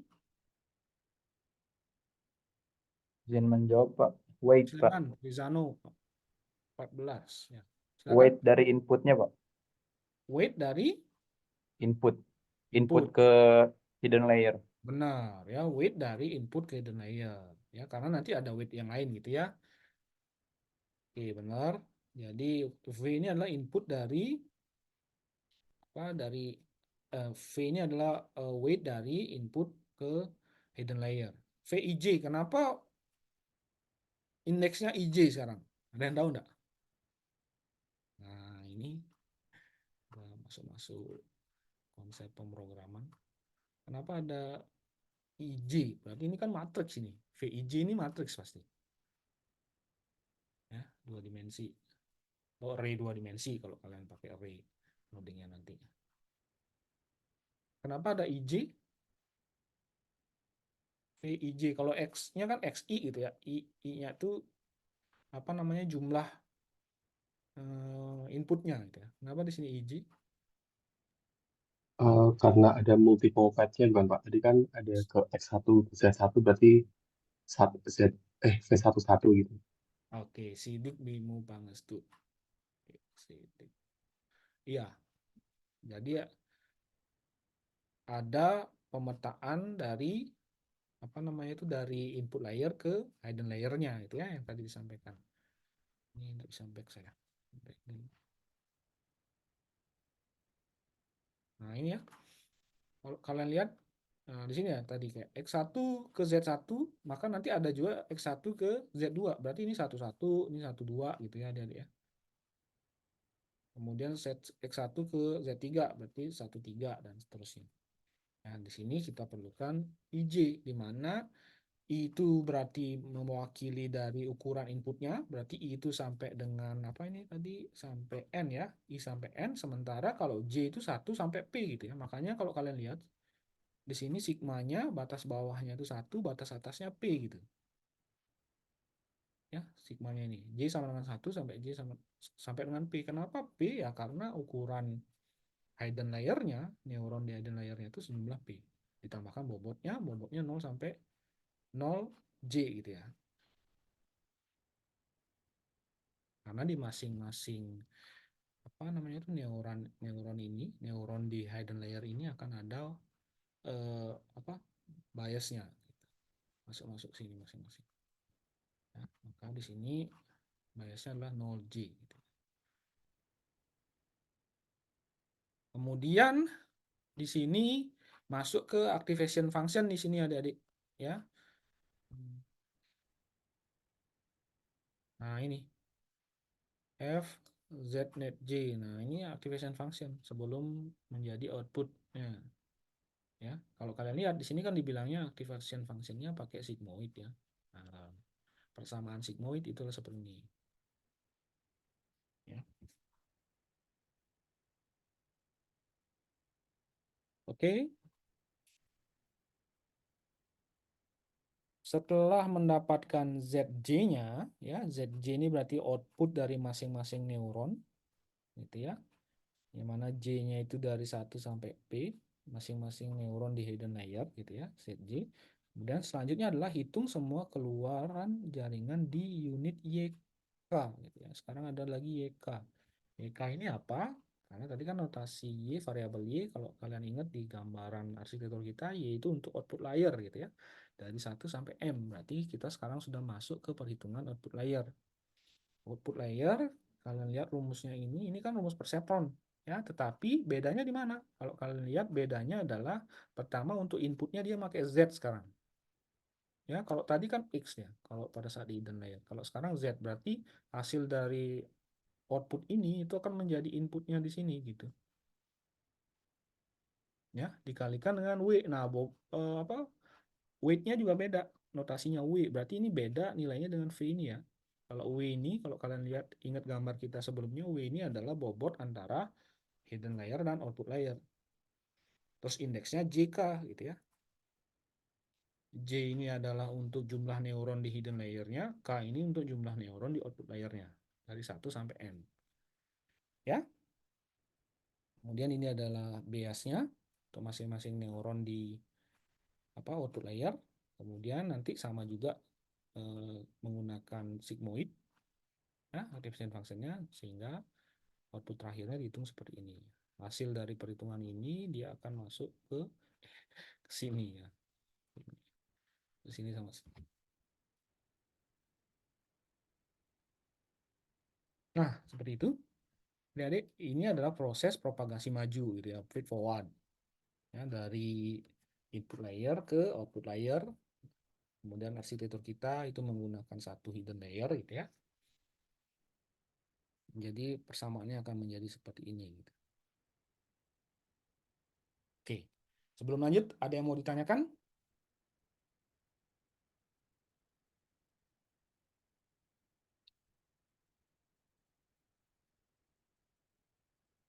Izin menjawab, Pak. Weight, Pak. silakan Rizano 14 ya. Silakan. Weight dari inputnya, Pak. Weight dari Input. Input input. ke hidden layer. Benar ya, weight dari input ke hidden layer. Ya, karena nanti ada weight yang lain gitu ya. Oke, benar. Jadi V ini adalah input dari apa? Dari V ini adalah weight dari input ke hidden layer. VIJ, kenapa indeksnya IJ sekarang? Ada yang tahu enggak? Nah, ini masuk-masuk konsep pemrograman. Kenapa ada IJ? Berarti ini kan matriks ini. VIJ ini matriks pasti. Ya, 2 dimensi. Array 2 dimensi kalau kalian pakai array loadingnya nanti. Kenapa ada IJ? VIJ kalau X-nya kan XI gitu ya. I-nya itu apa namanya jumlah inputnya gitu ya. Kenapa di sini IJ? Karena ada multiple fetch-nya bukan Pak. Tadi kan ada ke X1 ke Z1 berarti satu V11 gitu. Oke, sidik bimu pangestu. Sidik. Iya. Jadi ya ada pemetaan dari apa namanya itu dari input layer ke hidden layernya itu ya yang tadi disampaikan. Ini tidak bisa back saya. Back dulu. Nah ini ya, kalau kalian lihat di sini ya tadi kayak X1 ke Z1, maka nanti ada juga X1 ke Z2. Berarti ini 11, ini 12 gitu ya adik-adik ya. Kemudian X1 ke Z3 berarti 13 dan seterusnya. Nah, di sini kita perlukan IJ di mana I itu berarti mewakili dari ukuran inputnya, berarti I itu sampai dengan apa ini tadi sampai N ya, I sampai N, sementara kalau J itu 1 sampai P gitu ya. Makanya kalau kalian lihat di sini sigmanya batas bawahnya itu 1, batas atasnya P gitu. Ya, sigmanya ini J sama dengan 1 sampai J sampai dengan P. Kenapa P? Ya karena ukuran hidden layernya, neuron di hidden layernya itu sejumlah P. Ditambahkan bobotnya 0 sampai 0 J gitu ya. Karena di masing-masing apa namanya itu neuron di hidden layer ini akan ada apa biasnya gitu. Masuk sini masing-masing. Ya, maka di sini biasnya adalah 0J gitu. Kemudian di sini masuk ke activation function di sini adik-adik ya. Nah, ini F ZNet J. Nah, ini activation function sebelum menjadi outputnya. Ya, kalau kalian lihat di sini kan dibilangnya activation functionnya pakai sigmoid ya. Nah, Persamaan sigmoid itulah seperti ini. Ya. Oke. Setelah mendapatkan ZJ-nya, ya, ZJ ini berarti output dari masing-masing neuron, gitu ya. Yang mana J-nya itu dari 1 sampai P, masing-masing neuron di hidden layer, gitu ya, ZJ. Kemudian selanjutnya adalah hitung semua keluaran jaringan di unit YK, gitu ya. Sekarang ada lagi YK. YK ini apa? Karena tadi kan notasi Y, variabel Y, kalau kalian ingat di gambaran arsitektur kita, Y itu untuk output layer, gitu ya. Dari 1 sampai M, berarti kita sekarang sudah masuk ke perhitungan output layer. Output layer, kalian lihat rumusnya ini kan rumus perseptron. Ya, tetapi bedanya di mana? Kalau kalian lihat bedanya adalah pertama untuk inputnya dia pakai Z sekarang. Ya, kalau tadi kan X ya, kalau pada saat di hidden layer. Kalau sekarang Z berarti hasil dari output ini itu akan menjadi inputnya di sini gitu. Ya, dikalikan dengan W. Nah, weight-nya juga beda. Notasinya W. Berarti ini beda nilainya dengan V ini ya. Kalau W ini, kalau kalian lihat ingat gambar kita sebelumnya, W ini adalah bobot antara hidden layer dan output layer. Terus indeksnya JK gitu ya. J ini adalah untuk jumlah neuron di hidden layernya, K ini untuk jumlah neuron di output layernya. Dari 1 sampai N. Ya. Kemudian ini adalah biasnya untuk masing-masing neuron di output layer. Kemudian nanti sama juga menggunakan sigmoid, ya, activation functionnya, sehingga output terakhirnya dihitung seperti ini. Hasil dari perhitungan ini dia akan masuk ke sini ya. Ke sini sama sini. Nah, seperti itu. Adik-adik, ini adalah proses propagasi maju gitu ya, feed forward. Ya, dari input layer ke output layer. Kemudian arsitektur kita itu menggunakan satu hidden layer gitu ya. Jadi persamaannya akan menjadi seperti ini gitu. Oke. Sebelum lanjut, ada yang mau ditanyakan?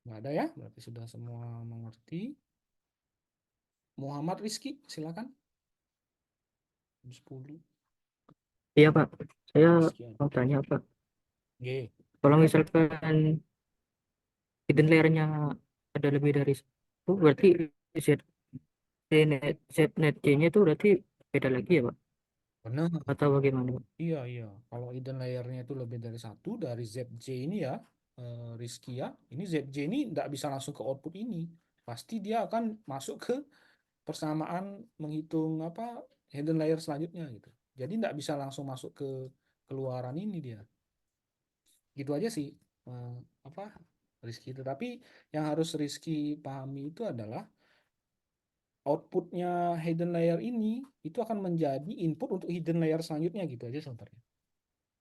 Nggak ada ya? Berarti sudah semua mengerti. Muhammad Rizky, silakan. 10. Iya Pak, saya Rizky. mau tanya Pak, Oke. kalau misalkan hidden layer-nya ada lebih dari satu, berarti ZNet nya itu berarti beda lagi ya Pak? Benar. Atau bagaimana Pak? Iya, iya. Kalau hidden layer-nya itu lebih dari satu, dari ZJ ini ya, Rizky ya, ini ZJ ini nggak bisa langsung ke output ini. Pasti dia akan masuk ke persamaan menghitung hidden layer selanjutnya gitu. Jadi nggak bisa langsung masuk ke keluaran ini dia. Gitu aja sih, eh, apa Rizky. Tetapi yang harus Rizky pahami itu adalah outputnya hidden layer ini itu akan menjadi input untuk hidden layer selanjutnya gitu aja sebenarnya.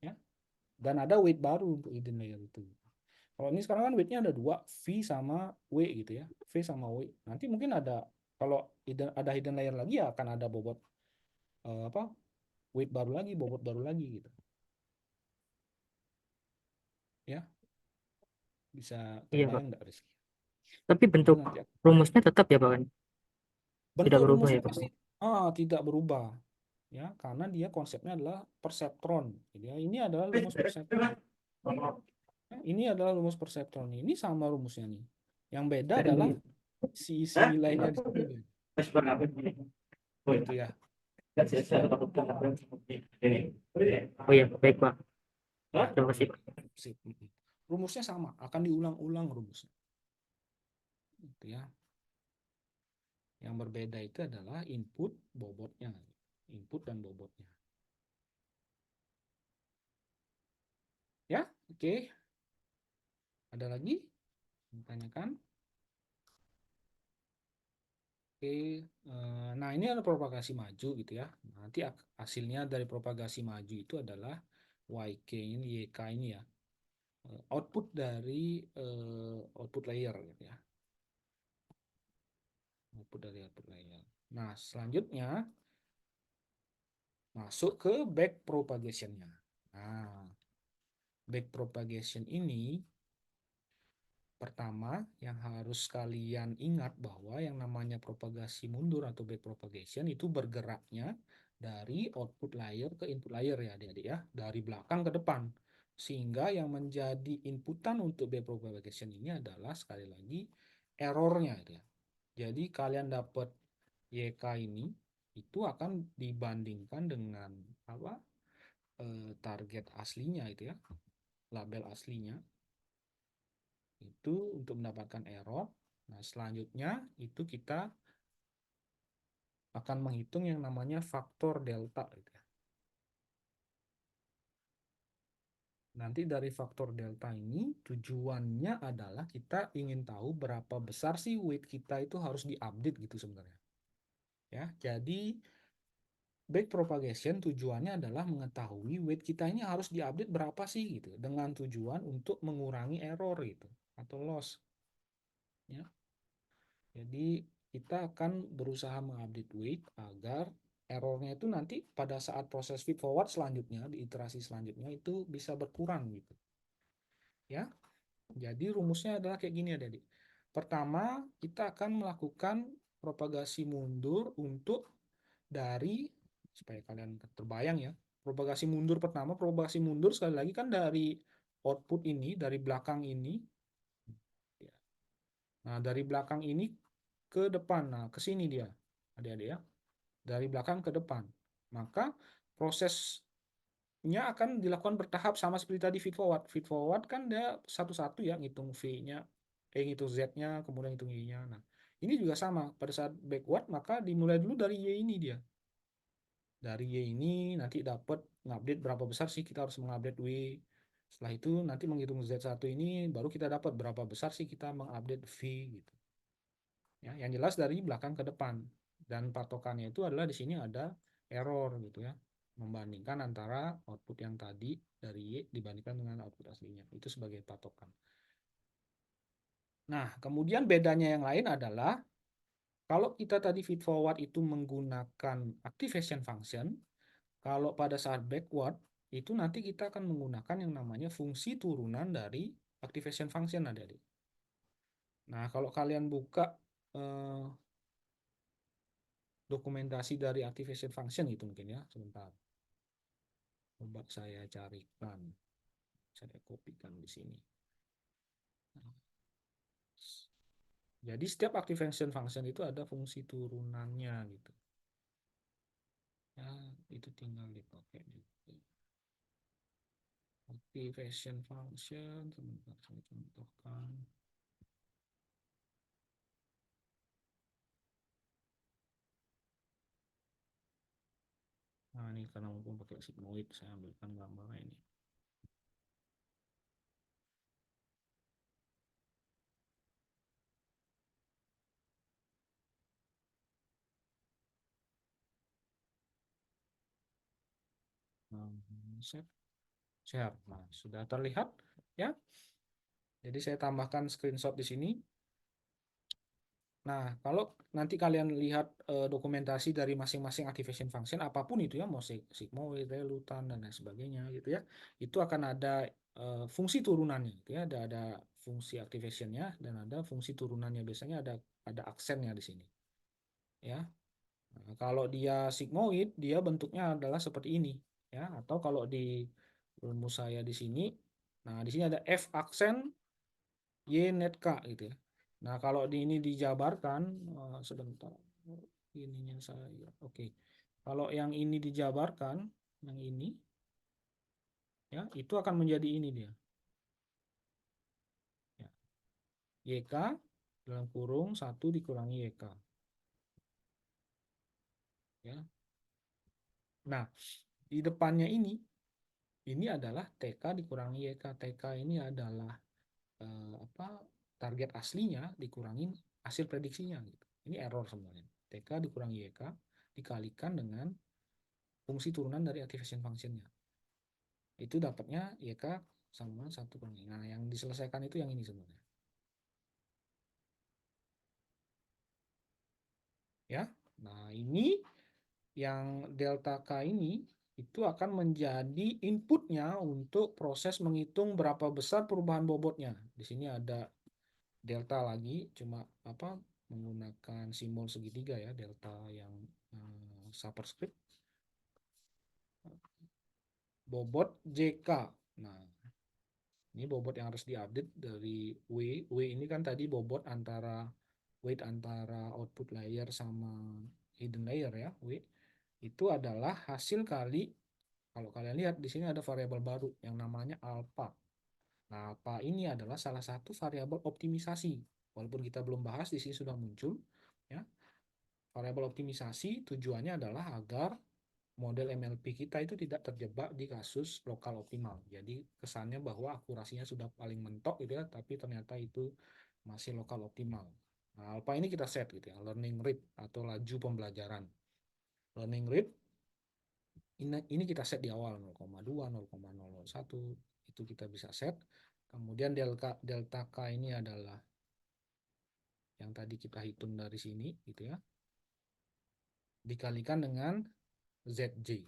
Ya. Dan ada weight baru untuk hidden layer itu. Kalau ini sekarang kan weightnya ada dua, V sama W gitu ya. V sama W. Nanti mungkin ada, kalau ada hidden layer lagi ya akan ada bobot weight baru lagi, bobot baru lagi gitu. Ya, bisa Iya Pak, terbayang nggak Rizky? tapi Itu bentuk nanti rumusnya tetap ya Pak kan? Tidak bentuk berubah ya rumusnya Pak? pasti tidak berubah ya, karena dia konsepnya adalah perseptron. Jadi ya, ini adalah rumus perseptron. Ya, ini adalah rumus perseptron. Ini sama rumusnya nih. Yang beda adalah isi nilainya di sini beda. Gitu ya. Oh iya, baik Pak. Ya, Terima kasih Pak. sip. Rumusnya sama, akan diulang-ulang rumusnya. Gitu ya. Yang berbeda itu adalah input bobotnya. Input dan bobotnya. Ya, oke. Ada lagi? Ditanyakan? Oke, nah ini ada propagasi maju gitu ya. Nanti hasilnya dari propagasi maju itu adalah YK ini, YK ini ya. Output dari output layer gitu ya. Output dari output layer. Nah, selanjutnya masuk ke backpropagation-nya. Nah, backpropagation ini pertama yang harus kalian ingat bahwa yang namanya propagasi mundur atau backpropagation itu bergeraknya dari output layer ke input layer ya adik-adik ya, dari belakang ke depan. Sehingga yang menjadi inputan untuk backpropagation ini adalah sekali lagi errornya ya. Jadi kalian dapat YK ini itu akan dibandingkan dengan apa? Target aslinya itu ya, label aslinya itu untuk mendapatkan error. Nah, selanjutnya itu kita akan menghitung yang namanya faktor delta gitu ya. Nanti dari faktor delta ini tujuannya adalah kita ingin tahu berapa besar sih weight kita itu harus diupdate gitu sebenarnya. Ya, jadi backpropagation tujuannya adalah mengetahui weight kita ini harus diupdate berapa sih gitu dengan tujuan untuk mengurangi error gitu atau loss. Ya. Jadi kita akan berusaha mengupdate weight agar errornya itu nanti pada saat proses feed forward selanjutnya di iterasi selanjutnya itu bisa berkurang gitu. Ya. Jadi rumusnya adalah kayak gini adik-adik. Pertama, kita akan melakukan propagasi mundur untuk dari supaya kalian terbayang ya. Propagasi mundur pertama, propagasi mundur sekali lagi kan dari output ini, dari belakang ini. Nah, dari belakang ini ke depan. Nah, ke sini dia. Adik-adik ya. Dari belakang ke depan. Maka prosesnya akan dilakukan bertahap sama seperti tadi feed forward. Feed forward kan dia satu-satu ya ngitung V-nya, ngitung Z-nya, kemudian ngitung Y-nya. Nah, ini juga sama. Pada saat backward maka dimulai dulu dari Y ini dia. Dari Y ini nanti dapat ngupdate berapa besar sih kita harus mengupdate W. Setelah itu nanti menghitung Z1 ini baru kita dapat berapa besar sih kita mengupdate V gitu. Ya, yang jelas dari belakang ke depan. Dan patokannya itu adalah di sini ada error gitu ya. Membandingkan antara output yang tadi dari Y dibandingkan dengan output aslinya. Itu sebagai patokan. Nah, kemudian bedanya yang lain adalah kalau kita tadi feed forward itu menggunakan activation function, kalau pada saat backward itu nanti kita akan menggunakan yang namanya fungsi turunan dari activation function adik-adik. Nah, kalau kalian buka dokumentasi dari activation function gitu mungkin ya, sebentar. Coba saya carikan. Saya kopikan di sini. Jadi setiap activation function itu ada fungsi turunannya gitu. Ya, itu tinggal dipakai juga. Activation function, sebentar saya contohkan. Nah, ini karena mumpung pakai sigmoid, saya ambilkan gambarnya ini. Share. Nah, sudah terlihat ya. Jadi saya tambahkan screenshot di sini. Nah, kalau nanti kalian lihat dokumentasi dari masing-masing activation function apapun itu ya, mau sigmoid, relutan dan lain sebagainya gitu ya, itu akan ada fungsi turunannya gitu ya, ada fungsi activationnya dan ada fungsi turunannya, biasanya ada aksennya di sini ya. Nah, kalau dia sigmoid dia bentuknya adalah seperti ini ya, atau kalau di rumus saya di sini, nah di sini ada F aksen Y net K gitu ya. Nah, kalau ini dijabarkan, sebentar, ininya saya, oke. Kalau yang ini dijabarkan, yang ini, ya, itu akan menjadi ini dia. Ya. YK dalam kurung 1 dikurangi YK. Ya. Nah, di depannya ini adalah TK dikurangi YK. TK ini adalah apa, target aslinya dikurangin hasil prediksinya gitu. Ini error sebenarnya. TK dikurangi YK dikalikan dengan fungsi turunan dari activation function-nya. Itu dapatnya YK sama 1 kurang. Nah, yang diselesaikan itu yang ini sebenarnya. Ya. Nah, ini yang delta K ini itu akan menjadi inputnya untuk proses menghitung berapa besar perubahan bobotnya. Di sini ada delta lagi, cuma apa menggunakan simbol segitiga ya, delta yang superscript. Bobot JK. Nah, ini bobot yang harus diupdate dari W. W ini kan tadi bobot antara weight antara output layer sama hidden layer ya, W. Itu adalah hasil kali, kalau kalian lihat di sini ada variabel baru yang namanya alpha. Nah, alpha ini adalah salah satu variabel optimisasi. Walaupun kita belum bahas, di sini sudah muncul ya. Variabel optimisasi tujuannya adalah agar model MLP kita itu tidak terjebak di kasus lokal optimal. Jadi kesannya bahwa akurasinya sudah paling mentok gitu ya, tapi ternyata itu masih lokal optimal. Nah, alpha ini kita set gitu ya, learning rate atau laju pembelajaran. Learning rate ini kita set di awal 0,2, 0,001 itu kita bisa set. Kemudian delta K ini adalah yang tadi kita hitung dari sini gitu ya. Dikalikan dengan ZJ.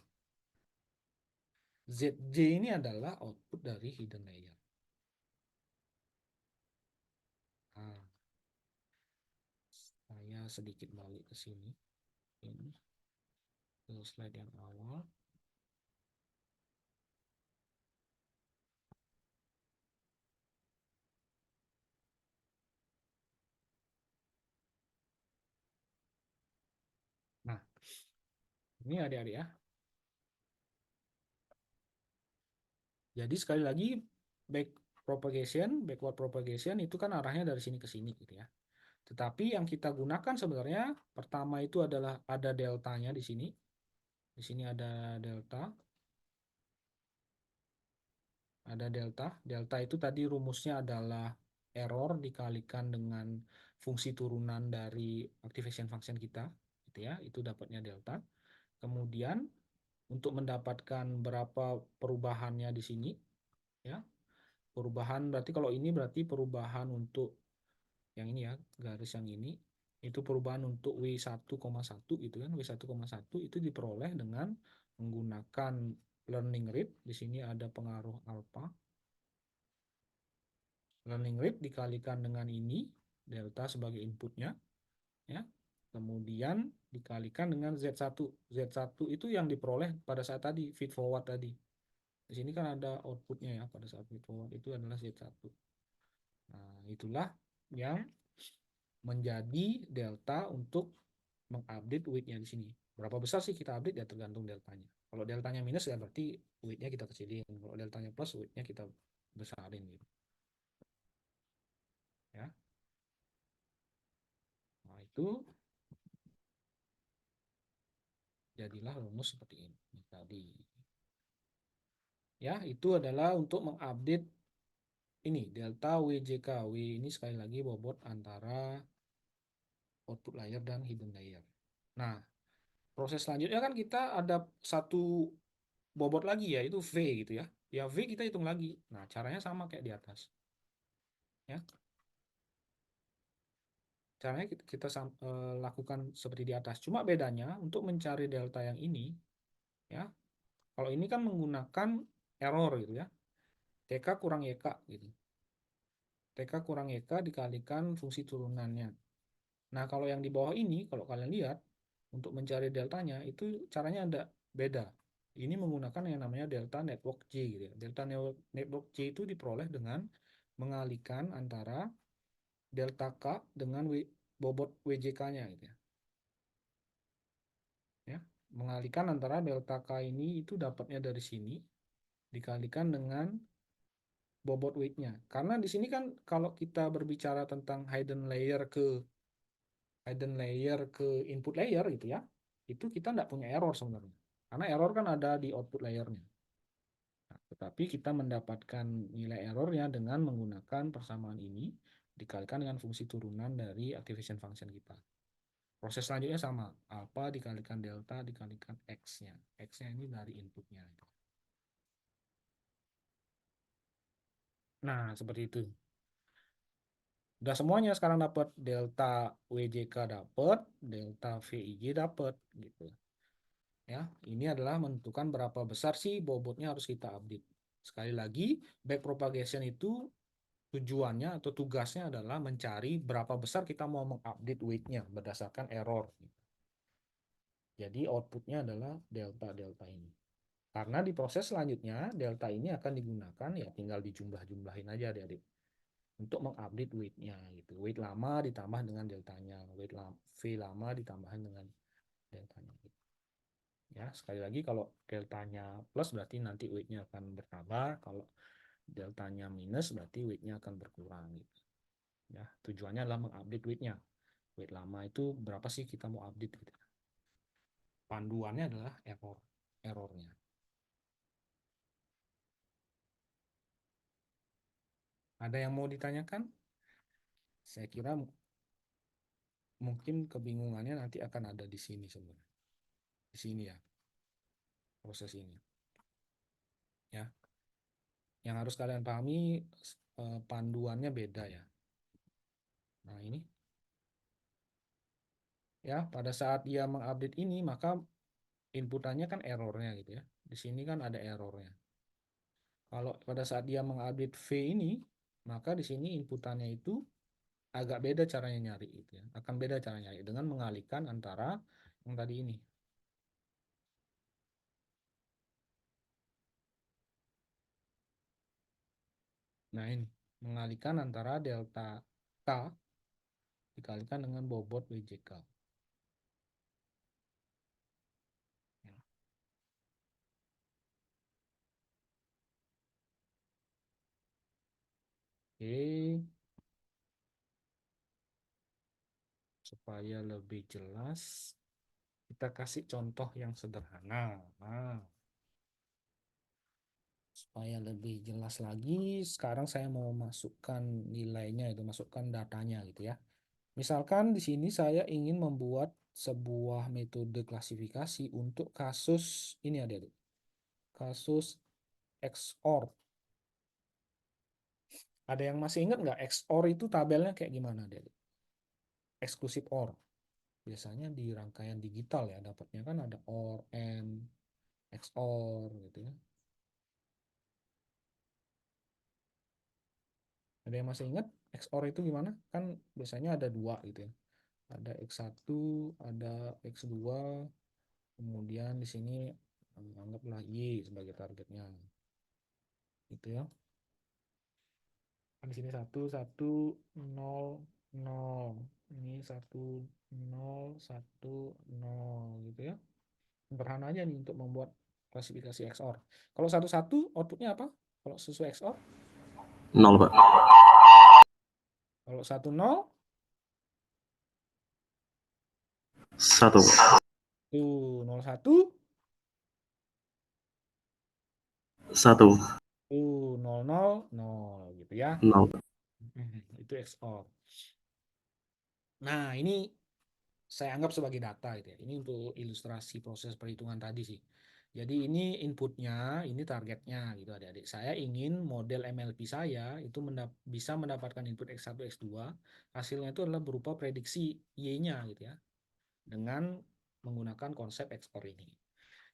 ZJ ini adalah output dari hidden layer. Nah, saya sedikit balik ke sini. Ini ke slide yang awal. Nah, ini adik-adik ya. Jadi sekali lagi backward propagation itu kan arahnya dari sini ke sini gitu ya. Tetapi yang kita gunakan sebenarnya pertama itu adalah ada deltanya di sini. Di sini ada delta. Ada delta. Delta itu tadi rumusnya adalah error dikalikan dengan fungsi turunan dari activation function kita, gitu ya. Itu dapatnya delta. Kemudian untuk mendapatkan berapa perubahannya di sini, ya. Perubahan berarti kalau ini berarti perubahan untuk yang ini ya, garis yang ini itu perubahan untuk W1,1 gitu kan. W1,1 itu diperoleh dengan menggunakan learning rate. Di sini ada pengaruh alpha. Learning rate dikalikan dengan ini, delta sebagai inputnya, ya. Kemudian dikalikan dengan Z1. Z1 itu yang diperoleh pada saat tadi, feed forward tadi. Di sini kan ada outputnya ya, pada saat feed forward itu adalah Z1. Nah, itulah yang menjadi delta untuk mengupdate weight-nya di sini. Berapa besar sih kita update ya tergantung deltanya. Kalau deltanya minus ya berarti weight-nya kita kecilin. Kalau deltanya plus weight-nya kita besarin gitu. Ya. Nah, itu jadilah rumus seperti ini tadi. Ya, itu adalah untuk mengupdate ini delta WJK. W ini sekali lagi bobot antara output layer dan hidden layer. Nah, proses selanjutnya kan kita ada satu bobot lagi ya, itu V gitu ya. Ya V kita hitung lagi. Nah, caranya sama kayak di atas. Ya. Caranya kita lakukan seperti di atas. Cuma bedanya untuk mencari delta yang ini, ya. Kalau ini kan menggunakan error gitu ya. TK kurang YK gitu. TK kurang YK dikalikan fungsi turunannya. Nah, kalau yang di bawah ini, kalau kalian lihat, untuk mencari deltanya, itu caranya ada beda. Ini menggunakan yang namanya delta network J gitu ya. Delta network J itu diperoleh dengan mengalihkan antara delta K dengan bobot WJK-nya gitu ya. Ya, mengalihkan antara delta K ini itu dapatnya dari sini dikalikan dengan bobot weight-nya. Karena di sini kan kalau kita berbicara tentang hidden layer ke input layer gitu ya, itu kita tidak punya error sebenarnya. Karena error kan ada di output layernya. Nah, tetapi kita mendapatkan nilai errornya dengan menggunakan persamaan ini dikalikan dengan fungsi turunan dari activation function kita. Proses selanjutnya sama, alpha dikalikan delta dikalikan x-nya. X-nya ini dari inputnya. Nah, seperti itu. Udah semuanya sekarang dapat delta WJK dapat, delta VIJ dapat gitu. Ya, ini adalah menentukan berapa besar sih bobotnya harus kita update. Sekali lagi, backpropagation itu tujuannya atau tugasnya adalah mencari berapa besar kita mau mengupdate weight-nya berdasarkan error. Jadi outputnya adalah delta ini. Karena di proses selanjutnya, delta ini akan digunakan, ya tinggal dijumlah-jumlahin aja adik-adik. Untuk mengupdate weight-nya gitu. Weight lama ditambah dengan deltanya. V lama ditambah dengan deltanya. Gitu. Ya, sekali lagi kalau deltanya plus berarti nanti weight-nya akan bertambah. Kalau deltanya minus berarti weight-nya akan berkurang. Gitu. Ya, tujuannya adalah mengupdate weight-nya. Weight lama itu berapa sih kita mau update gitu. Panduannya adalah errornya. Ada yang mau ditanyakan? Saya kira mungkin kebingungannya nanti akan ada di sini sebenarnya. Di sini ya. Proses ini. Ya. Yang harus kalian pahami panduannya beda ya. Nah, ini. Ya, pada saat dia mengupdate ini maka inputannya kan errornya gitu ya. Di sini kan ada errornya. Kalau pada saat dia mengupdate V ini, maka di sini inputannya itu agak beda caranya nyari gitu ya. Akan beda caranya nyari dengan mengalihkan antara yang tadi ini. Nah, ini mengalihkan antara delta K dikalikan dengan bobot WJK. Ya. Oke. Supaya lebih jelas, kita kasih contoh yang sederhana. Nah, supaya lebih jelas lagi, sekarang saya mau masukkan nilainya, itu masukkan datanya gitu ya. Misalkan di sini saya ingin membuat sebuah metode klasifikasi untuk kasus ini adik-adik. Kasus XOR. Ada yang masih ingat nggak XOR itu tabelnya kayak gimana adik-adik? Exclusive OR. Biasanya di rangkaian digital ya, dapatnya kan ada OR, AND, XOR gitu ya. Ada yang masih ingat XOR itu gimana? Kan biasanya ada dua gitu ya. Ada X1, ada X2, kemudian di sini anggaplah Y sebagai targetnya. Gitu ya. Kan di sini 1, 1, 0, 0. Ini 1, 0, 1, 0 gitu ya. Sederhana aja nih untuk membuat klasifikasi XOR. Kalau 1, 1 outputnya apa? Kalau sesuai XOR? 0, Pak. Kalau 1, 0? 1. 0, 1? 1. 0, 0, 0 gitu ya. 0. Itu XOR. Nah, ini saya anggap sebagai data gitu ya. Ini untuk ilustrasi proses perhitungan tadi sih. Jadi ini inputnya, ini targetnya gitu adik-adik. Saya ingin model MLP saya itu bisa mendapatkan input X1, X2. Hasilnya itu adalah berupa prediksi Y-nya gitu ya. Dengan menggunakan konsep XOR ini.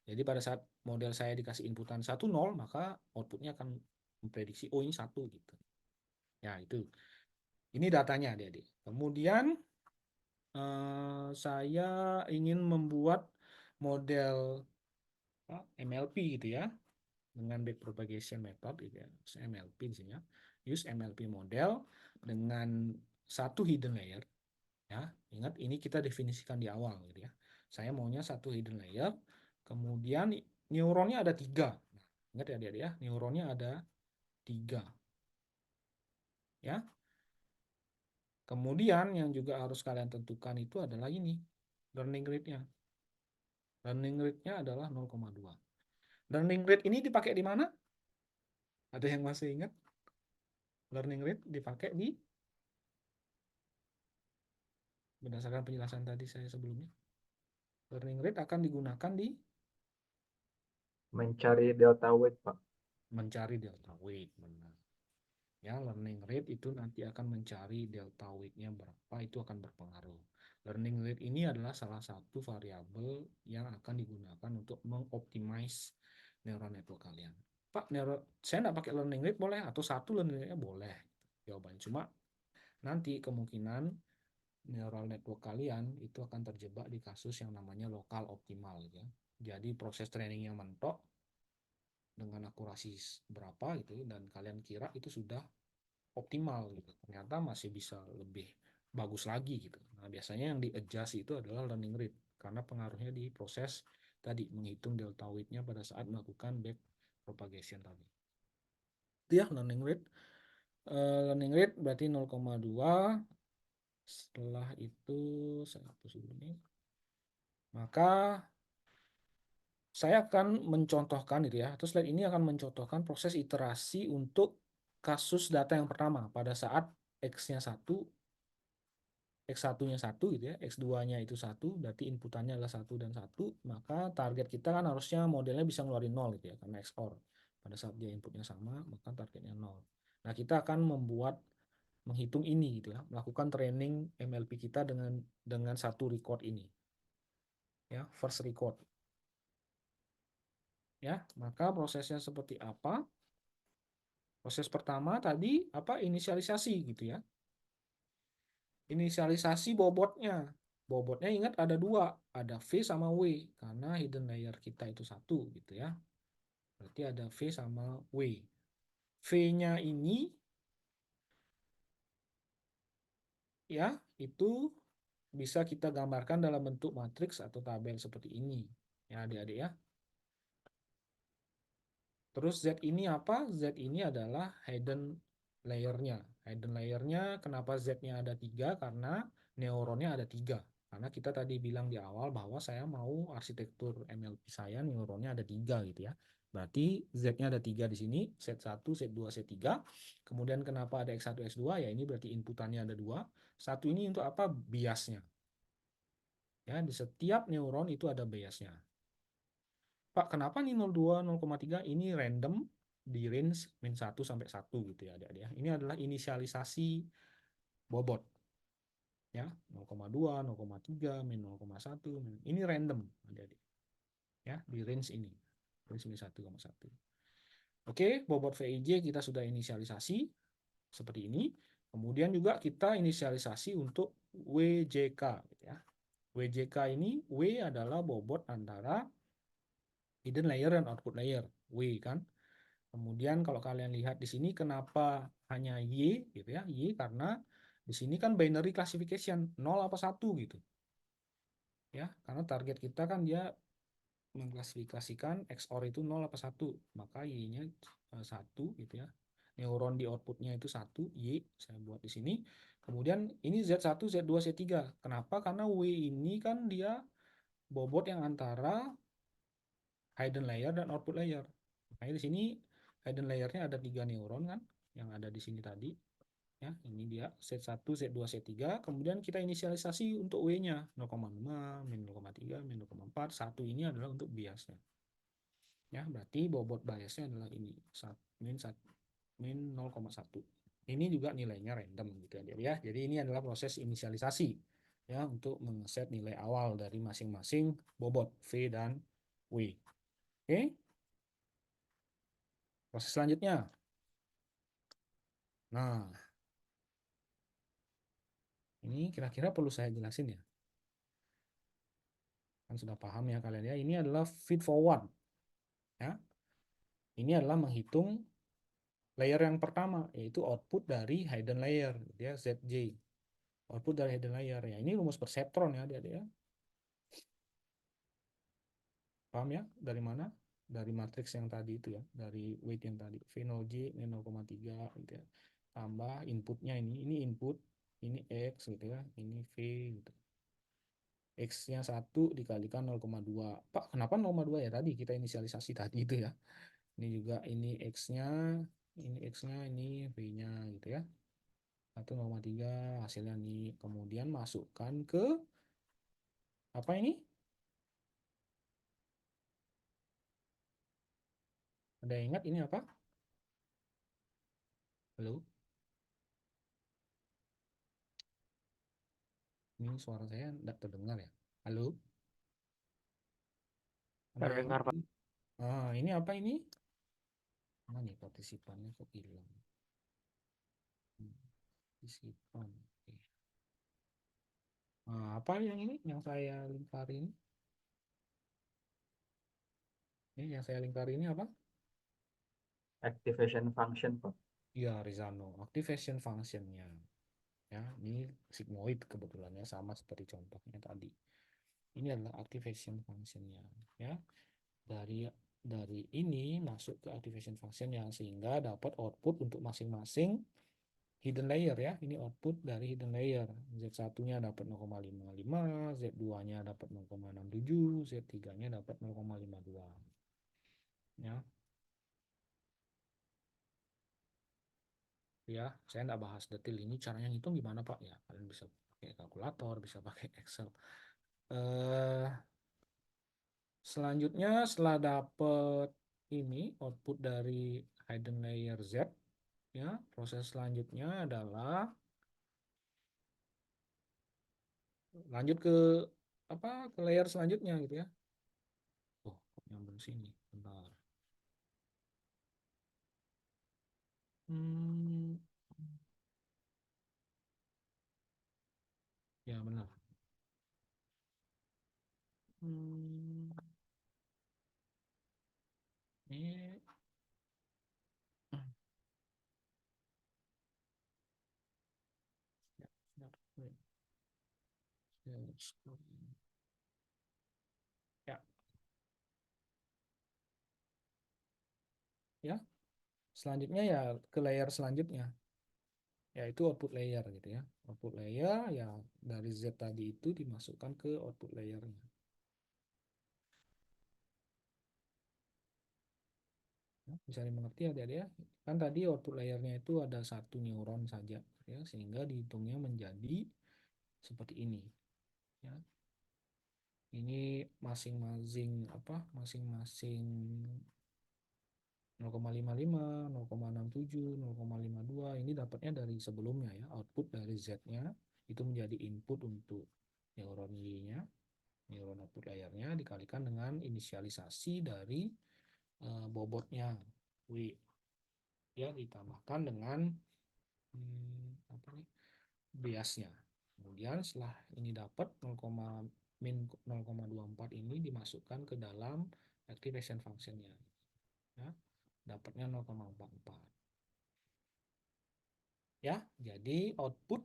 Jadi pada saat model saya dikasih inputan 1, 0, maka outputnya akan memprediksi, oh ini 1 gitu. Ya itu. Ini datanya adik-adik. Kemudian saya ingin membuat model MLP gitu ya, dengan backpropagation method gitu ya, MLP di sini ya, use MLP model dengan satu hidden layer ya. Ingat ini kita definisikan di awal gitu ya. Saya maunya satu hidden layer, kemudian neuronnya ada 3. Nah, ingat ya adik-adik ya, neuronnya ada 3 ya. Kemudian yang juga harus kalian tentukan itu adalah ini learning rate-nya. Learning rate-nya adalah 0,2. Learning rate ini dipakai di mana? Ada yang masih ingat? Learning rate dipakai di, berdasarkan penjelasan tadi saya sebelumnya. Learning rate akan digunakan di Mencari delta weight, Pak. mencari delta weight. Benar. Ya, learning rate itu nanti akan mencari delta weight-nya berapa, itu akan berpengaruh. Learning rate ini adalah salah satu variabel yang akan digunakan untuk mengoptimize neural network kalian. Pak, saya nggak pakai learning rate boleh? Atau satu learning rate-nya boleh? Jawabannya cuma nanti kemungkinan neural network kalian itu akan terjebak di kasus yang namanya lokal optimal, gitu ya. Jadi proses trainingnya mentok dengan akurasi berapa gitu, dan kalian kira itu sudah optimal gitu. Ternyata masih bisa lebih bagus lagi gitu. Nah, biasanya yang di-adjust itu adalah learning rate karena pengaruhnya di proses tadi menghitung delta weight-nya pada saat melakukan back propagation tadi. Itu ya learning rate. Learning rate berarti 0,2. Setelah itu saya hapus dulu nih. Maka saya akan mencontohkan itu ya, atau slide ini akan mencontohkan proses iterasi untuk kasus data yang pertama pada saat X-nya 1, X1-nya 1 gitu ya, X2-nya itu 1, berarti inputannya adalah 1 dan 1, maka target kita kan harusnya modelnya bisa ngeluarin 0 gitu ya, karena XOR. Pada saat dia inputnya sama, maka targetnya 0. Nah, kita akan menghitung ini gitu ya, melakukan training MLP kita dengan satu record ini. Ya, first record. Ya, maka prosesnya seperti apa? Proses pertama tadi apa? Inisialisasi gitu ya. Inisialisasi bobotnya. Bobotnya ingat ada dua, ada V sama W karena hidden layer kita itu satu gitu ya. Berarti ada V sama W. V-nya ini ya itu bisa kita gambarkan dalam bentuk matriks atau tabel seperti ini. Ya adik-adik ya. Terus Z ini apa? Z ini adalah hidden layer-nya. Hidden layer-nya kenapa Z-nya ada 3? Karena neuronnya ada 3. Karena kita tadi bilang di awal bahwa saya mau arsitektur MLP saya neuronnya ada 3 gitu ya. Berarti Z-nya ada 3 di sini, Z1, Z2, Z3. Kemudian kenapa ada X1, X2? Ya ini berarti inputannya ada 2. Satu ini untuk apa? Biasnya. Ya, di setiap neuron itu ada biasnya. Pak, kenapa nih 02, 0,3 ini random di range min 1 sampai 1 gitu ya adik-adik ya. Ini adalah inisialisasi bobot. Ya, 0,2, 0,3, min 0,1. Ini random adik-adik. Ya, di range ini. Range min 1,1. Oke, bobot VIJ kita sudah inisialisasi seperti ini. Kemudian juga kita inisialisasi untuk WJK gitu ya. WJK ini W adalah bobot antara hidden layer dan output layer. W kan. Kemudian kalau kalian lihat di sini kenapa hanya Y gitu ya. Y karena di sini kan binary classification 0 apa 1 gitu. Ya, karena target kita kan dia mengklasifikasikan XOR itu 0 apa 1. Maka Y-nya 1 gitu ya. Neuron di outputnya itu 1, Y saya buat di sini. Kemudian ini Z1, Z2, Z3. Kenapa? Karena W ini kan dia bobot yang antara hidden layer dan output layer. Makanya di sini hidden layernya ada 3 neuron kan yang ada di sini tadi. Ya, ini dia Z1, Z2, Z3. Kemudian kita inisialisasi untuk W-nya 0,5, min 0,3, min 0,4. Satu ini adalah untuk biasnya. Ya, berarti bobot biasnya adalah ini min 0,1. Ini juga nilainya random gitu ya. Jadi ini adalah proses inisialisasi ya untuk mengset nilai awal dari masing-masing bobot V dan W. Oke. Proses selanjutnya. Nah, ini kira-kira perlu saya jelasin ya. Kan sudah paham ya kalian ya. Ini adalah feed forward. Ya. Ini adalah menghitung layer yang pertama, yaitu output dari hidden layer, ya ZJ. Output dari hidden layer. Ya, ini rumus perseptron ya, adik-adik ya. Paham ya? Dari mana? Dari matriks yang tadi itu ya, dari weight yang tadi. V0J, 0,3 gitu ya. Tambah inputnya ini input, ini X gitu ya, ini V gitu. X-nya 1 dikalikan 0,2. Pak, kenapa 0,2 ya? Tadi kita inisialisasi tadi itu ya. Ini juga ini X-nya, ini V-nya gitu ya. 1,3 hasilnya nih. Kemudian masukkan ke apa ini? Ada yang ingat ini apa? Halo? Ini suara saya tidak terdengar ya. Halo? Ada yang Terdengar, Pak. ini apa ini? Mana nih partisipannya kok hilang? Partisipan. Oke. Apa yang ini yang saya lingkari ini? Ini yang saya lingkari ini apa? Activation function, Pak. Ya, Rizano, activation functionnya. Ya, ini sigmoid kebetulannya sama seperti contohnya tadi. Ini adalah activation functionnya. Ya, dari ini masuk ke activation function yang sehingga dapat output untuk masing-masing hidden layer ya. Ini output dari hidden layer. Z1-nya dapat 0,55, Z2-nya dapat 0,67, Z3-nya dapat 0,52. Ya. Ya, saya tidak bahas detail ini caranya ngitung gimana Pak ya. Kalian bisa pakai kalkulator, bisa pakai Excel. Selanjutnya setelah dapat ini output dari hidden layer Z, ya, proses selanjutnya adalah lanjut ke apa? Ke layer selanjutnya gitu ya. Oh, kok nyambung sini. Bentar. Hmm, ya benar. Hmm, ini ya, ya, ya, ya, ya. Selanjutnya ya ke layer selanjutnya, yaitu output layer gitu ya. Output layer ya dari Z tadi itu dimasukkan ke output layernya. Ya, bisa dimengerti adik-adik ya. Kan tadi output layernya itu ada satu neuron saja ya, sehingga dihitungnya menjadi seperti ini ya. Ini masing-masing apa? Masing-masing 0,55, 0,67, 0,52 ini dapatnya dari sebelumnya ya. Output dari Z-nya itu menjadi input untuk neuron Y-nya, neuron output layernya dikalikan dengan inisialisasi dari bobotnya W ya, ditambahkan dengan apa nih, biasnya. Kemudian setelah ini dapat 0,24 ini dimasukkan ke dalam activation functionnya ya, dapatnya 0,44 ya. Jadi output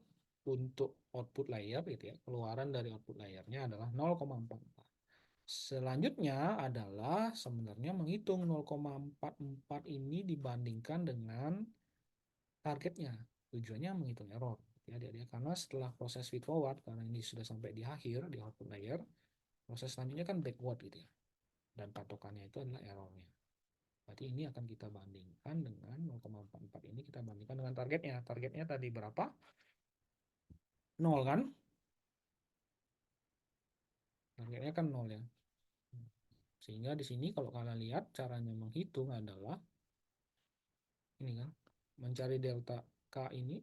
untuk output layer gitu ya, keluaran dari output layernya adalah 0,44. Selanjutnya adalah sebenarnya menghitung 0,44 ini dibandingkan dengan targetnya. Tujuannya menghitung error ya dia, karena setelah proses feed forward, karena ini sudah sampai di akhir di output layer, proses selanjutnya kan backward gitu ya, dan patokannya itu adalah errornya. Berarti ini akan kita bandingkan dengan 0,44 ini, kita bandingkan dengan targetnya tadi berapa? 0 kan, targetnya kan 0 ya. Sehingga di sini kalau kalian lihat caranya menghitung adalah ini kan, mencari delta K ini.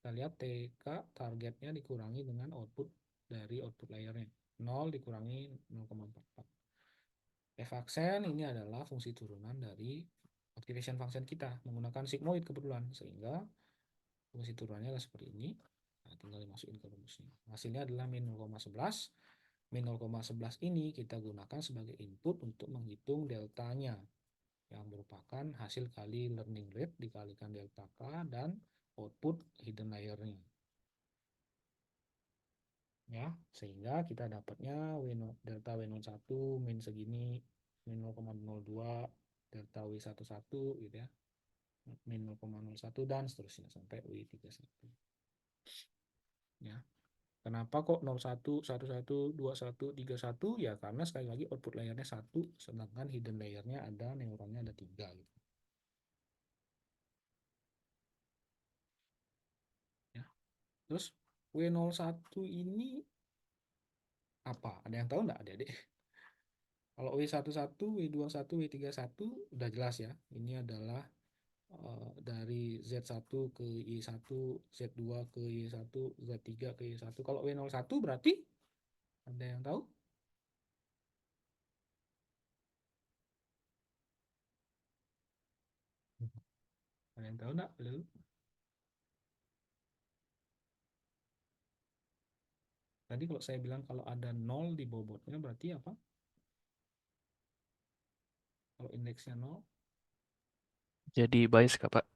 Kita lihat TK targetnya dikurangi dengan output dari output layernya. 0 dikurangi 0,44. F-aksen ini adalah fungsi turunan dari activation function kita menggunakan sigmoid kebetulan, sehingga fungsi turunannya adalah seperti ini. Nah, tinggal dimasukin ke rumusnya. Hasilnya adalah min 0,11. Min 0,11 ini kita gunakan sebagai input untuk menghitung deltanya, yang merupakan hasil kali learning rate dikalikan delta K dan output hidden layernya. Ya, sehingga kita dapatnya delta W01 min segini, min 0,02, delta W11 gitu ya, min 0,01 dan seterusnya sampai W31. Ya. Kenapa kok 01, 11, 21, 31? Ya karena sekali lagi output layernya 1, sedangkan hidden layernya ada neuronnya ada 3 gitu. Ya. Terus W01 ini apa? Ada yang tahu nggak adik-adik? Kalau W11, W21, W31 udah jelas ya. Ini adalah dari Z1 ke Y1, Z2 ke Y1, Z3 ke Y1. Kalau W01 berarti ada yang tahu? Ada yang tahu enggak? Lalu tadi kalau saya bilang kalau ada 0 di bobotnya berarti apa? Kalau indeksnya 0, Jadi bias kah, Pak?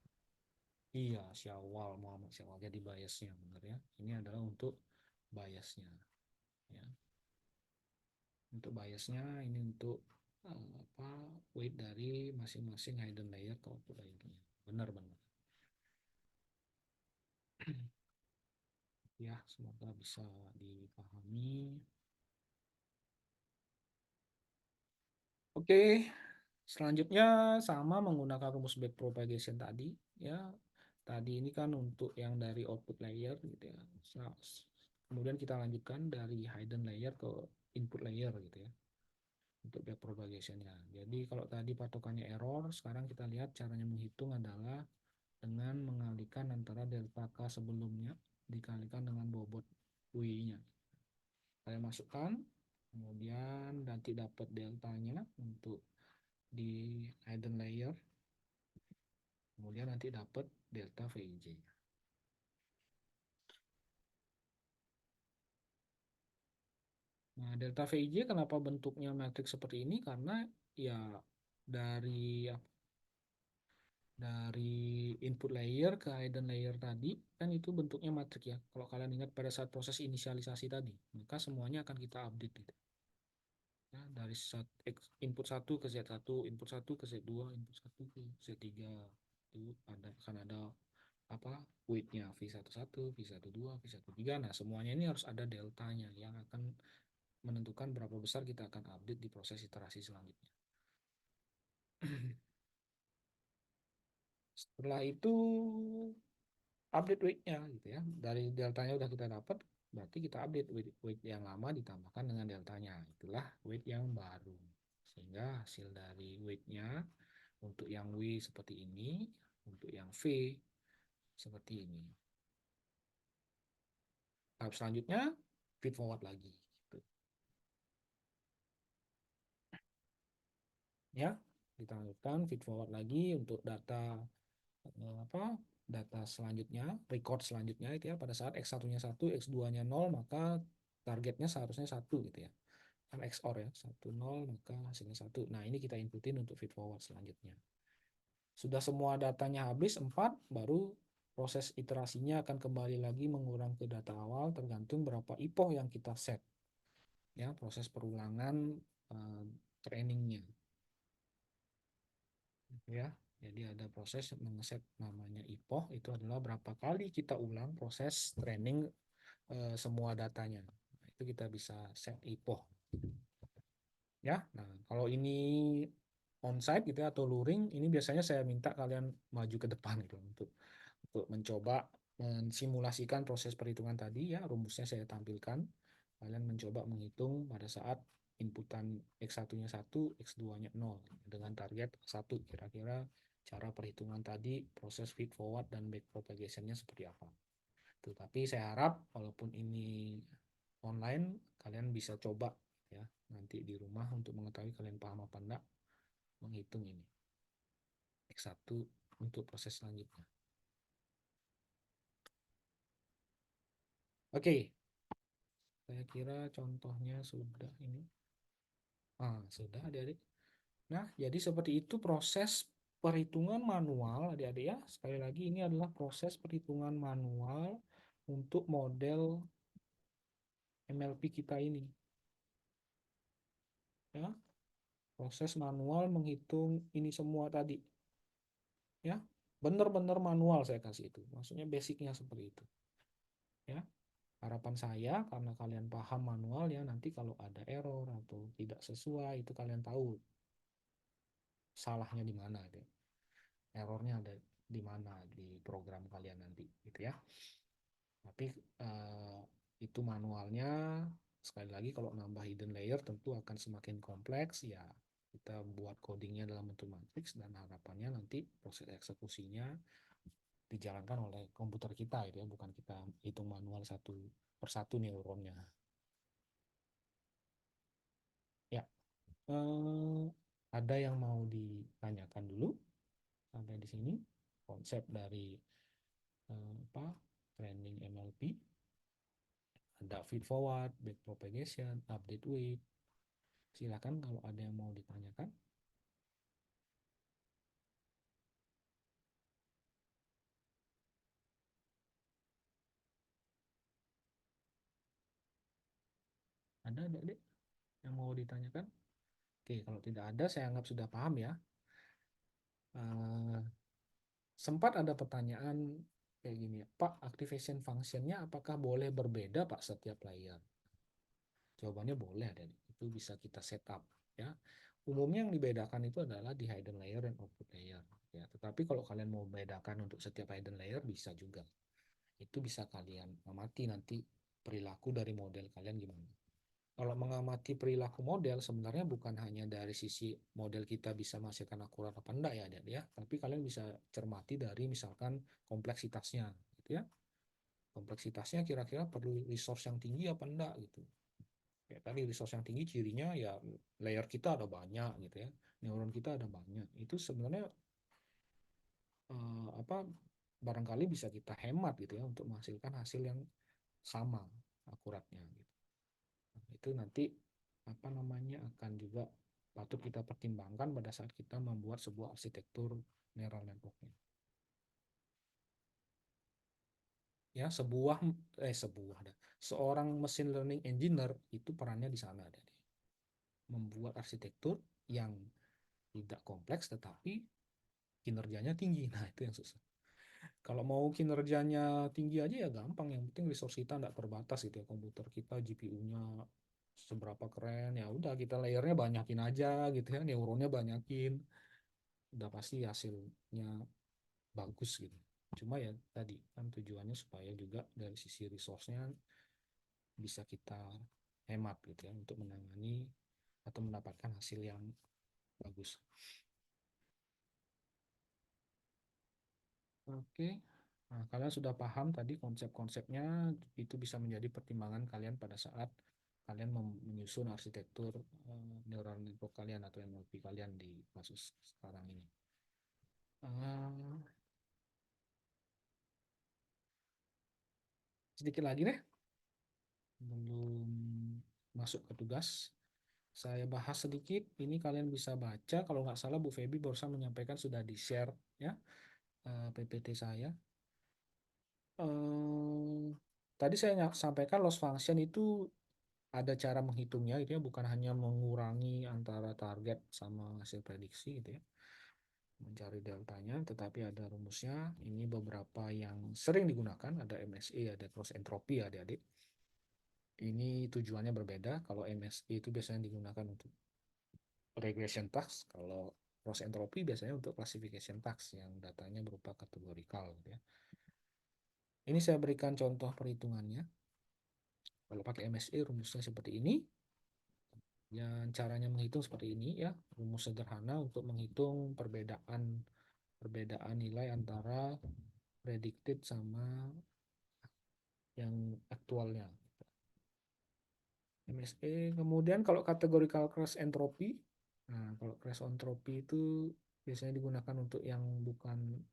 iya, Syawal, Muhammad Syawal jadi biasnya benar ya. Ini adalah untuk biasnya ya. Untuk biasnya ini untuk apa weight dari masing-masing hidden layer ke output layernya. Benar-benar. Ya, semoga bisa dipahami. Oke, selanjutnya sama menggunakan rumus backpropagation tadi ya. Tadi ini kan untuk yang dari output layer gitu ya. Kemudian kita lanjutkan dari hidden layer ke input layer gitu ya. Untuk backpropagationnya. Jadi kalau tadi patokannya error, sekarang kita lihat caranya menghitung adalah dengan mengalihkan antara delta K sebelumnya dikalikan dengan bobot W-nya. Saya masukkan, kemudian nanti dapat deltanya untuk di hidden layer, kemudian nanti dapat delta VIJ. Nah, delta VIJ kenapa bentuknya matriks seperti ini? Karena ya dari input layer ke hidden layer tadi kan itu bentuknya matriks ya. Kalau kalian ingat pada saat proses inisialisasi tadi, maka semuanya akan kita update gitu. Ya, dari input 1 ke Z1, input 1 ke Z2, input 1 ke Z3 itu akan ada apa weight-nya V11, V12, V13. Nah, semuanya ini harus ada deltanya yang akan menentukan berapa besar kita akan update di proses iterasi selanjutnya. Setelah itu update weight-nya gitu ya. Dari deltanya udah kita dapat, berarti kita update weight yang lama ditambahkan dengan deltanya. Itulah weight yang baru. Sehingga hasil dari weight-nya untuk yang W seperti ini, untuk yang V seperti ini. Tahap selanjutnya feed forward lagi. Gitu. Ya, kita lanjutkan feed forward lagi untuk data data selanjutnya, record selanjutnya itu ya, pada saat X1-nya 1, X2-nya 0, maka targetnya seharusnya 1 gitu ya. Kan XOR ya, 1 0 maka hasilnya 1. Nah, ini kita inputin untuk feed forward selanjutnya. Sudah semua datanya habis 4, baru proses iterasinya akan kembali lagi mengurang ke data awal tergantung berapa IPOH yang kita set. Ya, proses perulangan trainingnya. Ya, jadi ada proses mengeset namanya IPOH, itu adalah berapa kali kita ulang proses training semua datanya. Nah, itu kita bisa set IPOH. Ya, nah kalau ini onsite gitu ya, atau luring, ini biasanya saya minta kalian maju ke depan gitu untuk mencoba mensimulasikan proses perhitungan tadi ya, rumusnya saya tampilkan. Kalian mencoba menghitung pada saat inputan X1-nya 1, X2-nya 0 dengan target 1, kira-kira cara perhitungan tadi, proses feed forward dan back propagation-nya seperti apa. Tuh, tapi saya harap walaupun ini online, kalian bisa coba ya nanti di rumah untuk mengetahui kalian paham apa enggak menghitung ini X1 untuk proses selanjutnya. Oke, saya kira contohnya sudah ini. Sudah adik-adik. Nah, jadi seperti itu proses perhitungan manual adik-adik ya. Sekali lagi ini adalah proses perhitungan manual untuk model MLP kita ini. Ya, proses manual menghitung ini semua tadi. Ya, benar-benar manual saya kasih itu. Maksudnya basicnya seperti itu. Ya, harapan saya karena kalian paham manual ya, nanti kalau ada error atau tidak sesuai itu kalian tahu salahnya di mana deh. Errornya ada di mana di program kalian nanti gitu ya. Tapi itu manualnya sekali lagi kalau nambah hidden layer tentu akan semakin kompleks ya. Kita buat codingnya dalam bentuk matriks dan harapannya nanti proses eksekusinya dijalankan oleh komputer kita gitu ya, bukan kita hitung manual satu persatu neuronnya. Ya, ada yang mau ditanyakan dulu sampai di sini konsep dari training NLP, ada feed forward, back propagation, update weight. Silakan kalau ada yang mau ditanyakan. Ada adik-adik yang mau ditanyakan? Oke, kalau tidak ada saya anggap sudah paham ya. Sempat ada pertanyaan kayak gini ya, Pak, activation functionnya apakah boleh berbeda Pak setiap layer? Jawabannya boleh, dan itu bisa kita setup ya. Umumnya yang dibedakan itu adalah di hidden layer dan output layer ya. Tetapi kalau kalian mau bedakan untuk setiap hidden layer bisa juga. Itu bisa kalian amati nanti perilaku dari model kalian gimana. Kalau mengamati perilaku model sebenarnya bukan hanya dari sisi model kita bisa menghasilkan akurat apa enggak ya, tapi kalian bisa cermati dari misalkan kompleksitasnya gitu ya. Kompleksitasnya kira-kira perlu resource yang tinggi apa enggak gitu. Ya, tadi resource yang tinggi cirinya ya layer kita ada banyak gitu ya. Neuron kita ada banyak. Itu sebenarnya barangkali bisa kita hemat gitu ya untuk menghasilkan hasil yang sama akuratnya gitu. Itu nanti akan juga patut kita pertimbangkan pada saat kita membuat sebuah arsitektur neural network-nya. Ya, seorang machine learning engineer itu perannya di sana ada, membuat arsitektur yang tidak kompleks tetapi kinerjanya tinggi. Nah, itu yang susah. Kalau mau kinerjanya tinggi aja ya gampang, yang penting resource kita tidak terbatas gitu ya, komputer kita GPU-nya seberapa keren, ya udah kita layernya banyakin aja gitu ya, neuronnya banyakin, udah pasti hasilnya bagus gitu. Cuma ya tadi kan tujuannya supaya juga dari sisi resource-nya bisa kita hemat gitu ya untuk menangani atau mendapatkan hasil yang bagus. Oke. Nah, kalian sudah paham tadi konsep-konsepnya, itu bisa menjadi pertimbangan kalian pada saat kalian menyusun arsitektur neural network kalian atau NLP kalian di kasus sekarang ini. Sedikit lagi deh, belum masuk ke tugas. Saya bahas sedikit, ini kalian bisa baca, kalau nggak salah Bu Feby barusan menyampaikan sudah di-share ya PPT saya. Tadi saya sampaikan loss function itu ada cara menghitungnya gitu ya, bukan hanya mengurangi antara target sama hasil prediksi gitu ya, mencari deltanya, tetapi ada rumusnya. Ini beberapa yang sering digunakan, ada MSE, ada cross entropy ya adik-adik. Ini tujuannya berbeda. Kalau MSE itu biasanya digunakan untuk regression task, kalau cross entropy biasanya untuk classification task yang datanya berupa kategorikal gitu ya. Ini saya berikan contoh perhitungannya. Kalau pakai MSE rumusnya seperti ini. Yang caranya menghitung seperti ini ya, rumus sederhana untuk menghitung perbedaan nilai antara predicted sama yang aktualnya. MSE. Kemudian kalau categorical crash entropy, nah kalau crash entropy itu biasanya digunakan untuk yang bukan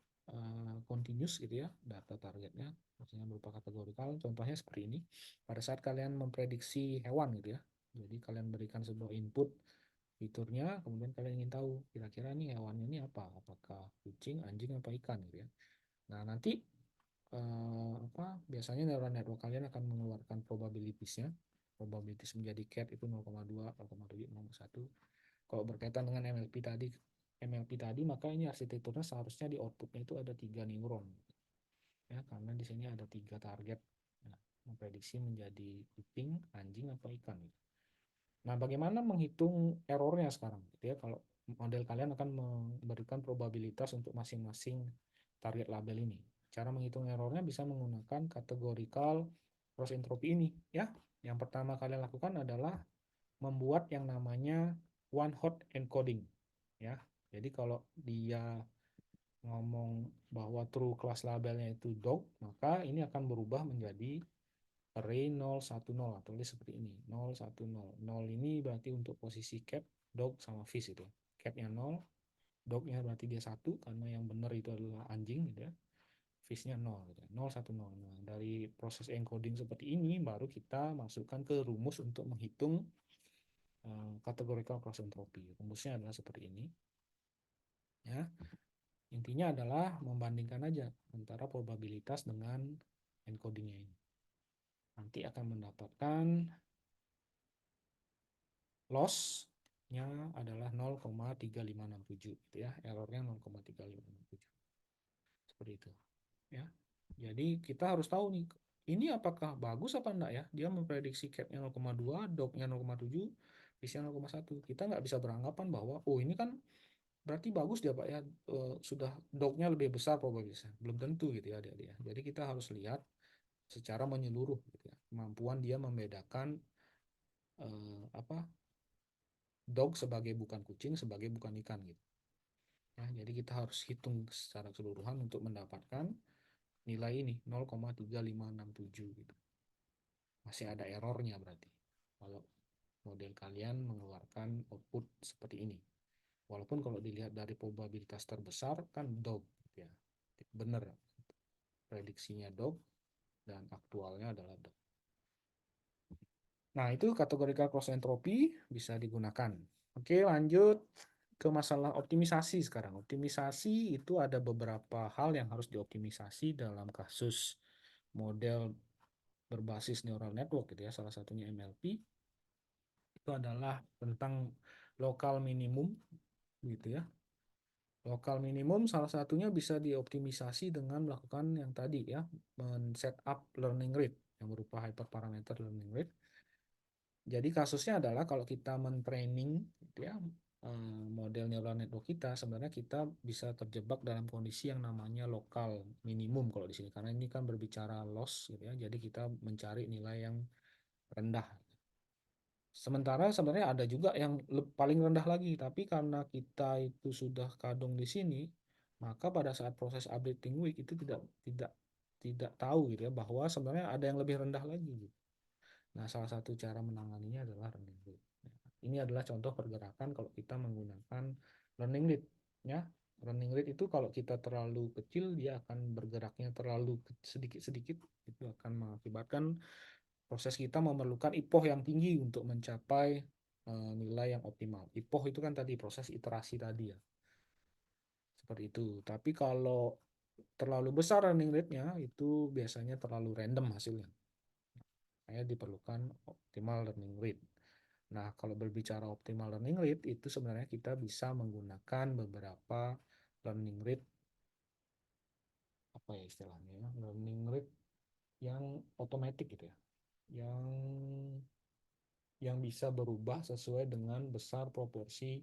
continuous gitu ya, data targetnya maksudnya berupa kategorikal. Contohnya seperti ini, pada saat kalian memprediksi hewan gitu ya, jadi kalian berikan sebuah input fiturnya, kemudian kalian ingin tahu kira-kira nih hewannya ini apa, apakah kucing, anjing, apa ikan gitu ya. Nah nanti biasanya neural network kalian akan mengeluarkan probabilitiesnya. Probabilities menjadi cat itu 0,2, 0,7, 0,1. Kalau berkaitan dengan MLP tadi, maka ini arsitekturnya seharusnya di outputnya itu ada 3 neuron ya, karena di sini ada 3 target. Nah, memprediksi menjadi kucing, anjing, apa ikan gitu. Nah, bagaimana menghitung errornya sekarang gitu ya, kalau model kalian akan memberikan probabilitas untuk masing-masing target label ini. Cara menghitung errornya bisa menggunakan categorical cross entropy ini ya. Yang pertama kalian lakukan adalah membuat yang namanya one hot encoding ya. Jadi kalau dia ngomong bahwa true class labelnya itu dog, maka ini akan berubah menjadi array 010 atau seperti ini 010. 0 ini berarti untuk posisi cat, dog sama fish itu. Catnya 0, dognya berarti dia 1 karena yang benar itu adalah anjing gitu ya. Fishnya 0 gitu. 010. Nah, dari proses encoding seperti ini baru kita masukkan ke rumus untuk menghitung categorical cross entropy. Rumusnya adalah seperti ini. Ya. Intinya adalah membandingkan aja antara probabilitas dengan encodingnya ini. Nanti akan mendapatkan loss-nya adalah 0,3567 gitu ya. Errornya 0,3567. Seperti itu. Ya. Jadi kita harus tahu nih, ini apakah bagus apa enggak ya? Dia memprediksi cap-nya 0,2, dog-nya 0,7, fish-nya 0,1. Kita nggak bisa beranggapan bahwa, oh ini kan berarti bagus dia Pak ya, sudah dog-nya lebih besar probabilitasnya. Belum tentu gitu ya adik-adik ya. Jadi kita harus lihat secara menyeluruh gitu ya. Kemampuan dia membedakan dog sebagai bukan kucing, sebagai bukan ikan gitu. Ya, jadi kita harus hitung secara keseluruhan untuk mendapatkan nilai ini 0,3567 gitu. Masih ada errornya berarti kalau model kalian mengeluarkan output seperti ini. Walaupun kalau dilihat dari probabilitas terbesar kan dog gitu ya. Benar prediksinya dog dan aktualnya adalah dog. Nah, itu kategorical cross entropy bisa digunakan. Oke, lanjut ke masalah optimisasi sekarang. Optimisasi itu ada beberapa hal yang harus dioptimisasi dalam kasus model berbasis neural network gitu ya. Salah satunya MLP. Itu adalah tentang lokal minimum gitu ya. Lokal minimum salah satunya bisa dioptimisasi dengan melakukan yang tadi ya, men-setup learning rate yang berupa hyperparameter learning rate. Jadi kasusnya adalah kalau kita men-training gitu ya, model neural network kita, sebenarnya kita bisa terjebak dalam kondisi yang namanya lokal minimum kalau di sini, karena ini kan berbicara loss gitu ya. Jadi kita mencari nilai yang rendah. Sementara sebenarnya ada juga yang paling rendah lagi, tapi karena kita itu sudah kadung di sini, maka pada saat proses updating week itu tidak tahu gitu ya bahwa sebenarnya ada yang lebih rendah lagi gitu. Nah, salah satu cara menanganinya adalah learning rate. Ini adalah contoh pergerakan kalau kita menggunakan learning rate ya. Learning rate itu kalau kita terlalu kecil dia akan bergeraknya terlalu sedikit-sedikit, itu akan mengakibatkan proses kita memerlukan IPOH yang tinggi untuk mencapai nilai yang optimal. IPOH itu kan tadi proses iterasi tadi ya. Seperti itu. Tapi kalau terlalu besar learning rate-nya itu biasanya terlalu random hasilnya. Makanya diperlukan optimal learning rate. Nah, kalau berbicara optimal learning rate itu sebenarnya kita bisa menggunakan beberapa learning rate, apa ya istilahnya ya, learning rate yang otomatis gitu ya. Yang bisa berubah sesuai dengan besar proporsi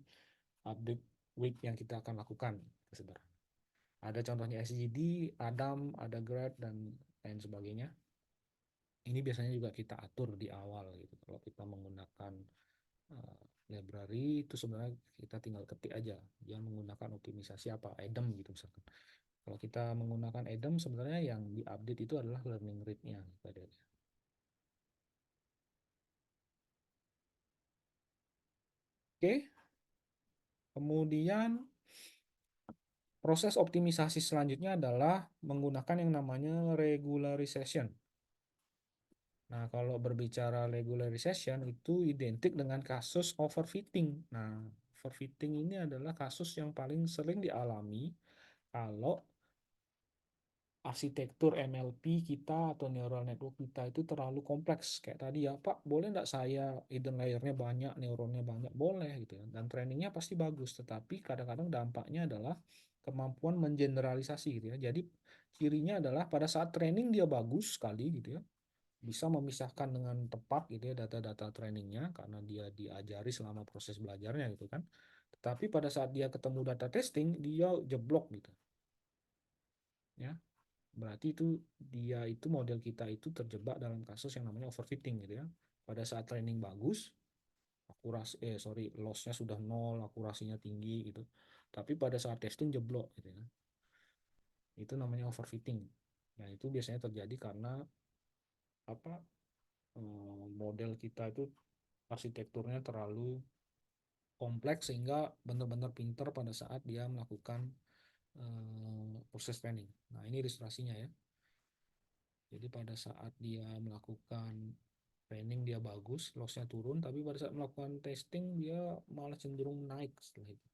update week yang kita akan lakukan. Ada contohnya SGD, Adam, ada Grad, dan lain sebagainya. Ini biasanya juga kita atur di awal gitu. Kalau kita menggunakan library itu sebenarnya kita tinggal ketik aja dia menggunakan optimisasi apa, Adam gitu misalkan. Kalau kita menggunakan Adam sebenarnya yang diupdate itu adalah learning rate-nya. Oke, kemudian proses optimisasi selanjutnya adalah menggunakan yang namanya regularization. Nah, kalau berbicara regularization itu identik dengan kasus overfitting. Nah, overfitting ini adalah kasus yang paling sering dialami kalau arsitektur MLP kita atau neural network kita itu terlalu kompleks. Kayak tadi ya, Pak, boleh nggak saya hidden layernya banyak, neuronnya banyak? Boleh gitu ya. Dan trainingnya pasti bagus. Tetapi kadang-kadang dampaknya adalah kemampuan mengeneralisasi gitu ya. Jadi cirinya adalah pada saat training dia bagus sekali gitu ya. Bisa memisahkan dengan tepat gitu ya data-data trainingnya karena dia diajari selama proses belajarnya gitu kan. Tetapi pada saat dia ketemu data testing, dia jeblok gitu. Ya. Berarti itu dia itu model kita itu terjebak dalam kasus yang namanya overfitting gitu ya. Pada saat training bagus, lossnya sudah nol, akurasinya tinggi gitu. Tapi pada saat testing jeblok gitu ya. Itu namanya overfitting. Nah, itu biasanya terjadi karena apa model kita itu arsitekturnya terlalu kompleks sehingga benar-benar pinter pada saat dia melakukan proses training. Nah, ini ilustrasinya ya. Jadi pada saat dia melakukan training dia bagus, lossnya turun, tapi pada saat melakukan testing dia malah cenderung naik setelah itu.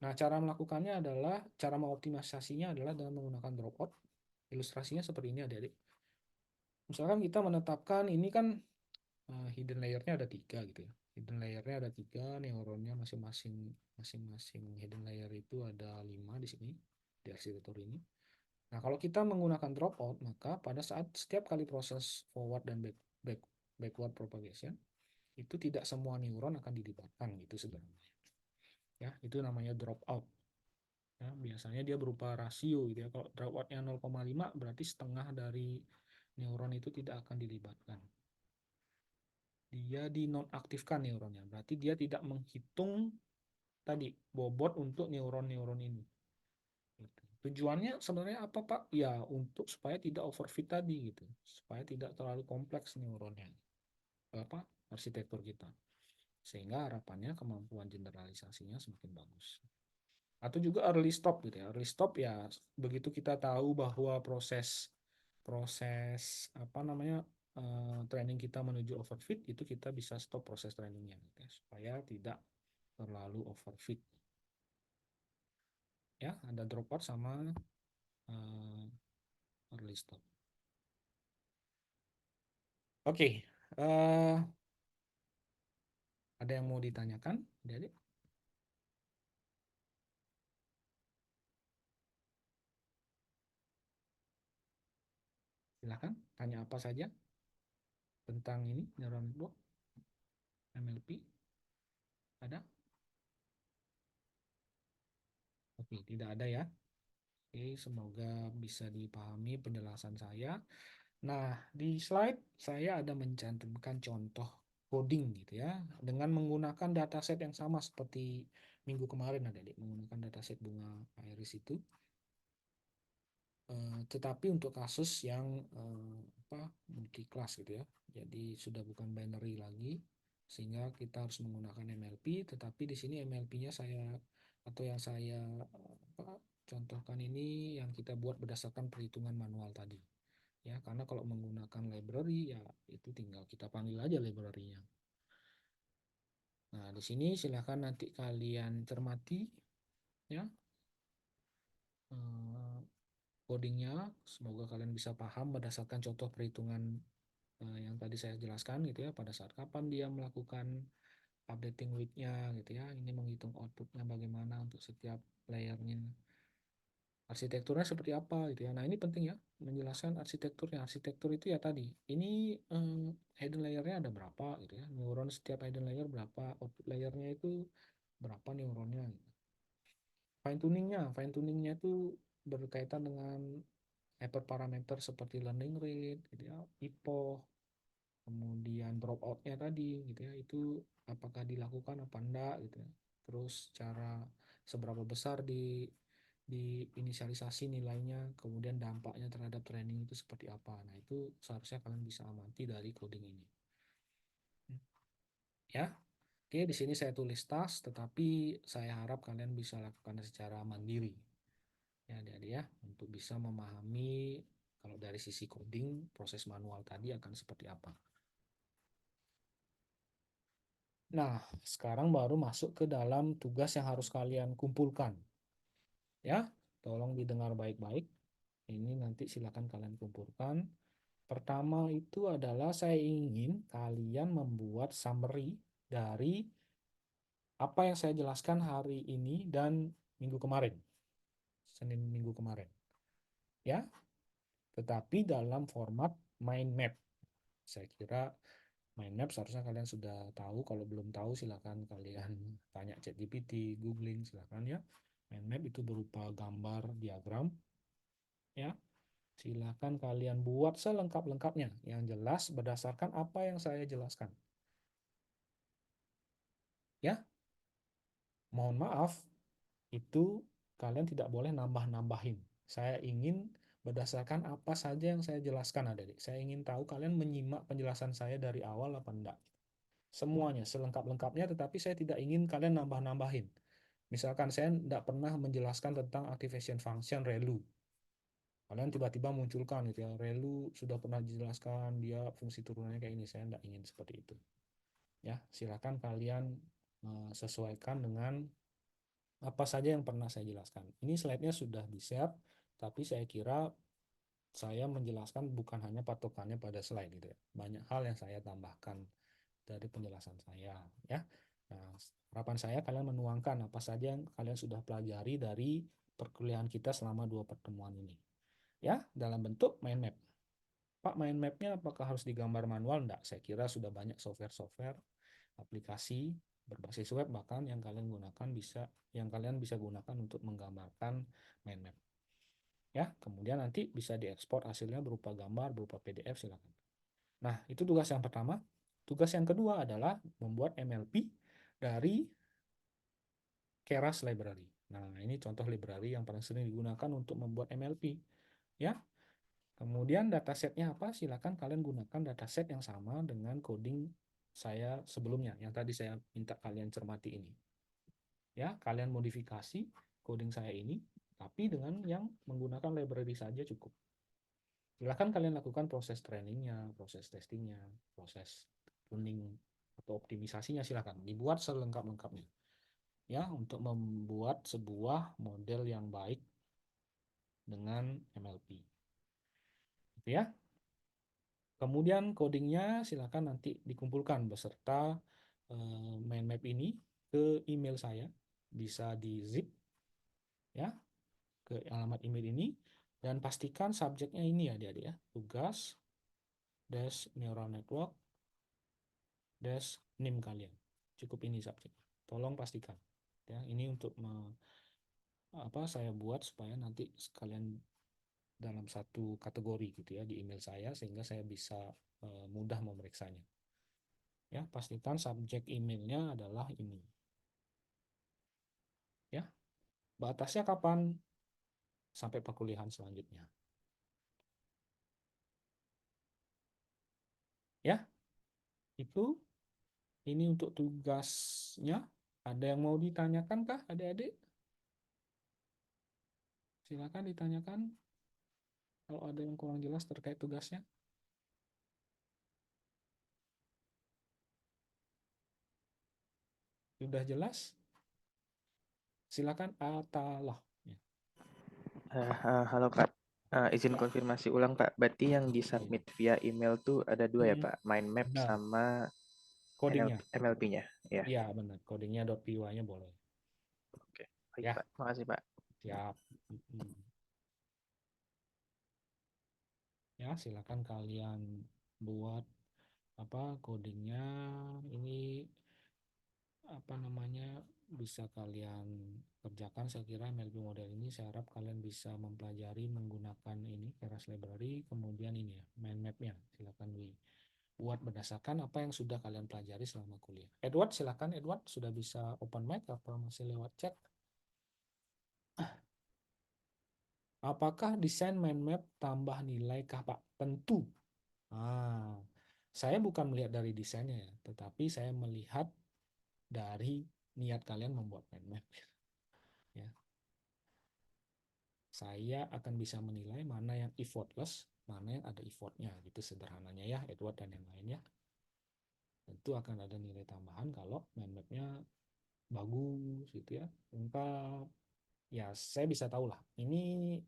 Nah, cara melakukannya adalah, cara mengoptimalisasinya adalah dengan menggunakan dropout. Ilustrasinya seperti ini adik-adik. Misalkan kita menetapkan ini kan hidden layernya ada 3 gitu ya. Hidden layernya ada 3, neuronnya masing-masing hidden layer itu ada 5 di sini, di arsitektur ini. Nah, kalau kita menggunakan dropout, maka pada saat setiap kali proses forward dan backward propagation, itu tidak semua neuron akan dilibatkan gitu sebenarnya. Ya, itu namanya dropout. Ya, biasanya dia berupa rasio gitu ya. Kalau dropoutnya 0,5 berarti setengah dari neuron itu tidak akan dilibatkan. Dia dinonaktifkan neuronnya, berarti dia tidak menghitung tadi bobot untuk neuron-neuron ini. Gitu. Tujuannya sebenarnya apa Pak? Ya untuk supaya tidak overfit tadi gitu, supaya tidak terlalu kompleks neuronnya, apa arsitektur kita, sehingga harapannya kemampuan generalisasinya semakin bagus. Atau juga early stop gitu ya. Early stop ya begitu kita tahu bahwa proses apa namanya training kita menuju overfit, itu kita bisa stop proses trainingnya gitu ya, supaya tidak terlalu overfit. Ya, ada dropout sama early stop. Oke, ada yang mau ditanyakan, Adik? Silakan tanya apa saja tentang ini neural network NLP. Ada? Oke, tidak ada ya. Oke, semoga bisa dipahami penjelasan saya. Nah, di slide saya ada mencantumkan contoh coding gitu ya, dengan menggunakan dataset yang sama seperti minggu kemarin adik, menggunakan dataset bunga iris itu. Tetapi untuk kasus yang multi class gitu ya, jadi sudah bukan binary lagi, sehingga kita harus menggunakan MLP. Tetapi di sini MLP-nya yang saya contohkan ini yang kita buat berdasarkan perhitungan manual tadi ya, karena kalau menggunakan library ya itu tinggal kita panggil aja library-nya. Nah, di sini silahkan nanti kalian cermati ya codingnya, semoga kalian bisa paham berdasarkan contoh perhitungan yang tadi saya jelaskan gitu ya, pada saat kapan dia melakukan updating weight-nya gitu ya, ini menghitung output-nya bagaimana untuk setiap layernya, arsitekturnya seperti apa gitu ya. Nah, ini penting ya, menjelaskan arsitekturnya. Arsitektur itu ya tadi, ini hidden layernya ada berapa gitu ya, neuron setiap hidden layer berapa, output layernya itu berapa neuronnya gitu. Fine tuningnya itu berkaitan dengan hyperparameter seperti learning rate gitu ya, IPO, kemudian dropout-nya tadi gitu ya, itu apakah dilakukan apa enggak gitu ya. Terus cara seberapa besar di inisialisasi nilainya, kemudian dampaknya terhadap training itu seperti apa. Nah, itu seharusnya kalian bisa amati dari coding ini. Ya. Oke, di sini saya tulis task, tetapi saya harap kalian bisa lakukan secara mandiri. Ya, adik-adik ya, untuk bisa memahami kalau dari sisi coding, proses manual tadi akan seperti apa. Nah, sekarang baru masuk ke dalam tugas yang harus kalian kumpulkan. Ya, tolong didengar baik-baik. Ini nanti silakan kalian kumpulkan. Pertama itu adalah saya ingin kalian membuat summary dari apa yang saya jelaskan hari ini dan minggu kemarin. Senin minggu kemarin. Ya, tetapi dalam format mind map. Saya kira mind map seharusnya kalian sudah tahu. Kalau belum tahu silakan kalian tanya ChatGPT, googling silakan ya. Mind map itu berupa gambar diagram ya. Silakan kalian buat selengkap-lengkapnya yang jelas berdasarkan apa yang saya jelaskan. Ya, mohon maaf, itu kalian tidak boleh nambah-nambahin. Saya ingin berdasarkan apa saja yang saya jelaskan, adik-adik. Saya ingin tahu kalian menyimak penjelasan saya dari awal apa enggak. Semuanya, selengkap-lengkapnya, tetapi saya tidak ingin kalian nambah-nambahin. Misalkan saya tidak pernah menjelaskan tentang activation function ReLU. Kalian tiba-tiba munculkan gitu ya, ReLU sudah pernah dijelaskan, dia fungsi turunannya kayak ini. Saya tidak ingin seperti itu. Ya, silakan kalian sesuaikan dengan apa saja yang pernah saya jelaskan. Ini slide-nya sudah di-share, tapi saya kira saya menjelaskan bukan hanya patokannya pada slide gitu ya. Banyak hal yang saya tambahkan dari penjelasan saya ya. Nah, harapan saya kalian menuangkan apa saja yang kalian sudah pelajari dari perkuliahan kita selama 2 pertemuan ini. Ya, dalam bentuk mind map. Pak, mind map-nya apakah harus digambar manual? Enggak, saya kira sudah banyak software-software aplikasi berbasis web bahkan yang kalian bisa gunakan untuk menggambarkan mind map. Ya, kemudian nanti bisa diekspor hasilnya berupa gambar, berupa PDF, silakan. Nah, itu tugas yang pertama. Tugas yang kedua adalah membuat MLP dari Keras Library. Nah, ini contoh library yang paling sering digunakan untuk membuat MLP. Ya, kemudian datasetnya apa? Silakan kalian gunakan dataset yang sama dengan coding saya sebelumnya, yang tadi saya minta kalian cermati ini. Ya, kalian modifikasi coding saya ini, tapi dengan yang menggunakan library saja cukup. Silakan kalian lakukan proses trainingnya, proses testingnya, proses tuning atau optimisasinya, silakan dibuat selengkap-lengkapnya. Ya, untuk membuat sebuah model yang baik dengan MLP. Gitu ya. Kemudian codingnya silakan nanti dikumpulkan beserta mind map ini ke email saya, bisa di zip ya ke alamat email ini, dan pastikan subjeknya ini ya adik-adik ya, tugas dash neural network dash nim kalian, cukup ini subjeknya, tolong pastikan ya. Ini untuk saya buat supaya nanti kalian dalam satu kategori gitu ya di email saya, sehingga saya bisa mudah memeriksanya. Ya, pastikan subjek emailnya adalah ini. Ya, batasnya kapan? Sampai perkuliahan selanjutnya. Ya, itu ini untuk tugasnya. Ada yang mau ditanyakan kah, adik-adik? Silakan ditanyakan kalau ada yang kurang jelas terkait tugasnya. Sudah jelas? Silakan Atalah. Ya. Halo Pak, izin Ya. konfirmasi ulang Pak. Berarti yang disubmit via email tuh ada dua ya Pak, mind map Benar. sama Codingnya. MLP-nya. Ya. Iya benar, codingnya .py-nya boleh. Oke, baik Ya. Pak. Makasih Pak. Siap. Ya, silakan kalian buat codingnya. Ini bisa kalian kerjakan. Saya kira MLP model ini saya harap kalian bisa mempelajari menggunakan ini Keras Library, kemudian ini ya mind map-nya silakan dibuat berdasarkan apa yang sudah kalian pelajari selama kuliah. Edward, silakan Edward, sudah bisa open mic apa masih lewat chat? Apakah desain mind map tambah nilai kah Pak? Tentu. Saya bukan melihat dari desainnya ya, tetapi saya melihat dari niat kalian membuat mind map. Ya. Saya akan bisa menilai mana yang effortless, mana yang ada effortnya, gitu sederhananya ya, Edward dan yang lainnya. Tentu akan ada nilai tambahan kalau mind map-nya bagus gitu ya, lengkap. Ya, saya bisa tahu lah, ini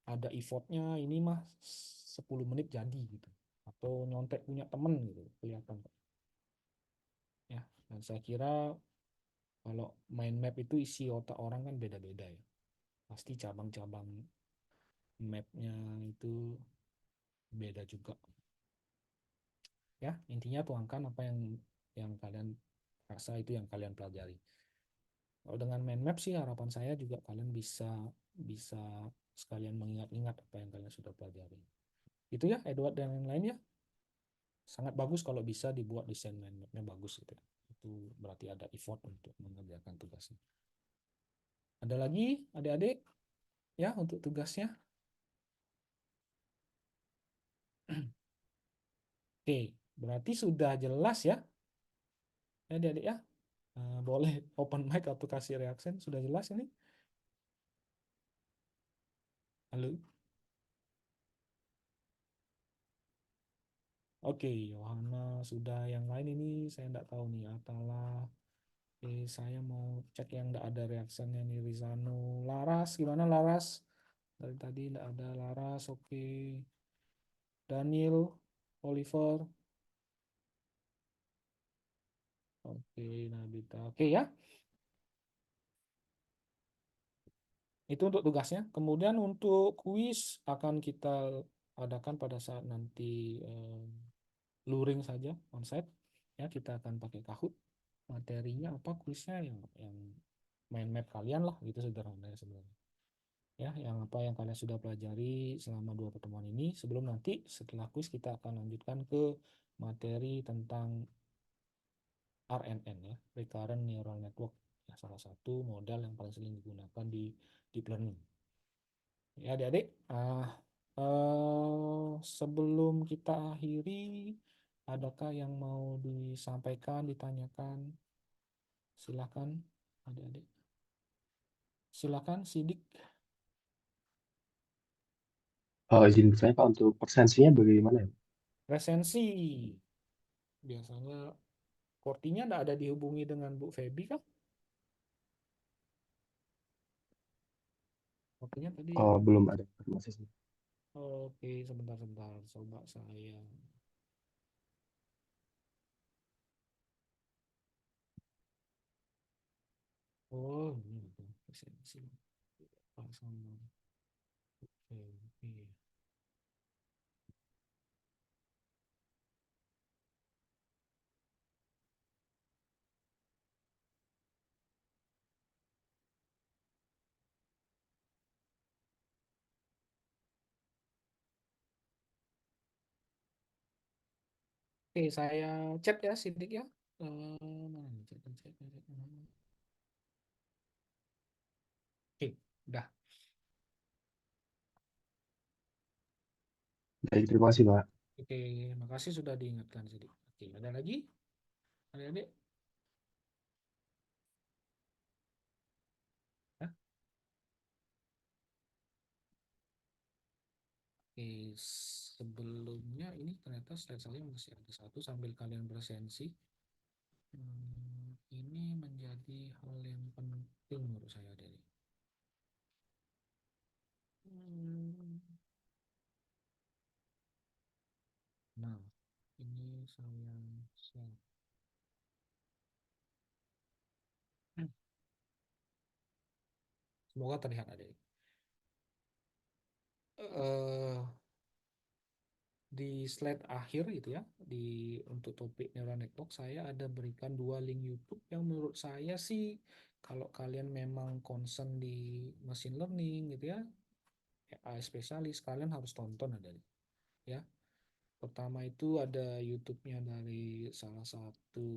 ada effortnya, ini mah 10 menit jadi gitu. Atau nyontek punya temen gitu, kelihatan. Ya, dan saya kira kalau mind map itu isi otak orang kan beda-beda ya. Pasti cabang-cabang mapnya itu beda juga. Ya, intinya tuangkan apa yang kalian rasa itu yang kalian pelajari. Kalau dengan mind map sih harapan saya juga kalian bisa sekalian mengingat-ingat apa yang kalian sudah pelajari. Itu ya Edward dan yang lainnya. Sangat bagus kalau bisa dibuat desain mind mapnya bagus gitu ya. itu berarti ada effort untuk mengerjakan tugasnya. Ada lagi adik-adik ya untuk tugasnya? Oke, berarti sudah jelas ya adik-adik ya. Boleh open mic atau kasih reaction, sudah jelas ini? Halo? Oke, Yohana sudah, yang lain ini saya enggak tahu nih. Atala, saya mau cek yang enggak ada reactionnya nih. Rizano, Laras, gimana Laras? Dari tadi enggak ada Laras, oke. Daniel, Oliver, oke, Nabita, oke ya. Itu untuk tugasnya. Kemudian untuk kuis akan kita adakan pada saat nanti luring saja onsite. Ya, kita akan pakai Kahoot. Materinya apa kuisnya yang main map kalian lah gitu sederhana sebenarnya. Ya, yang apa yang kalian sudah pelajari selama 2 pertemuan ini, sebelum nanti setelah kuis kita akan lanjutkan ke materi tentang RNN ya, Recurrent Neural Network. Ya, salah satu modal yang paling sering digunakan di deep learning. Ya, adik-adik, sebelum kita akhiri, adakah yang mau disampaikan, ditanyakan? Silakan, adik-adik. Silakan, Sidik. Izin bertanya Pak, untuk persensinya bagaimana ya? Resensi. Biasanya Kortinya tidak ada dihubungi dengan Bu Feby kan? Kortinya tadi. Belum ada informasi sih. Oke, sebentar-sebentar. Coba saya. Oh, ini ada resensi. Pasang. Oke. Oke, saya chat ya, Sidik ya. Mana nih chat. Oke, udah. Baik, terima kasih Pak. Oke, makasih sudah diingatkan Sidik. Oke, ada lagi? Adik-adik? Hah? Oke, sebelumnya ini ternyata slide saya masih ada satu sambil kalian presensi. Ini menjadi hal yang penting menurut saya dari. Nah, ini saya share. Semoga terlihat ada. Di slide akhir gitu ya, untuk topik neural network saya ada berikan 2 link YouTube yang menurut saya sih kalau kalian memang concern di machine learning gitu ya, AI spesialis, kalian harus tonton ada ya. Pertama itu ada YouTube-nya dari salah satu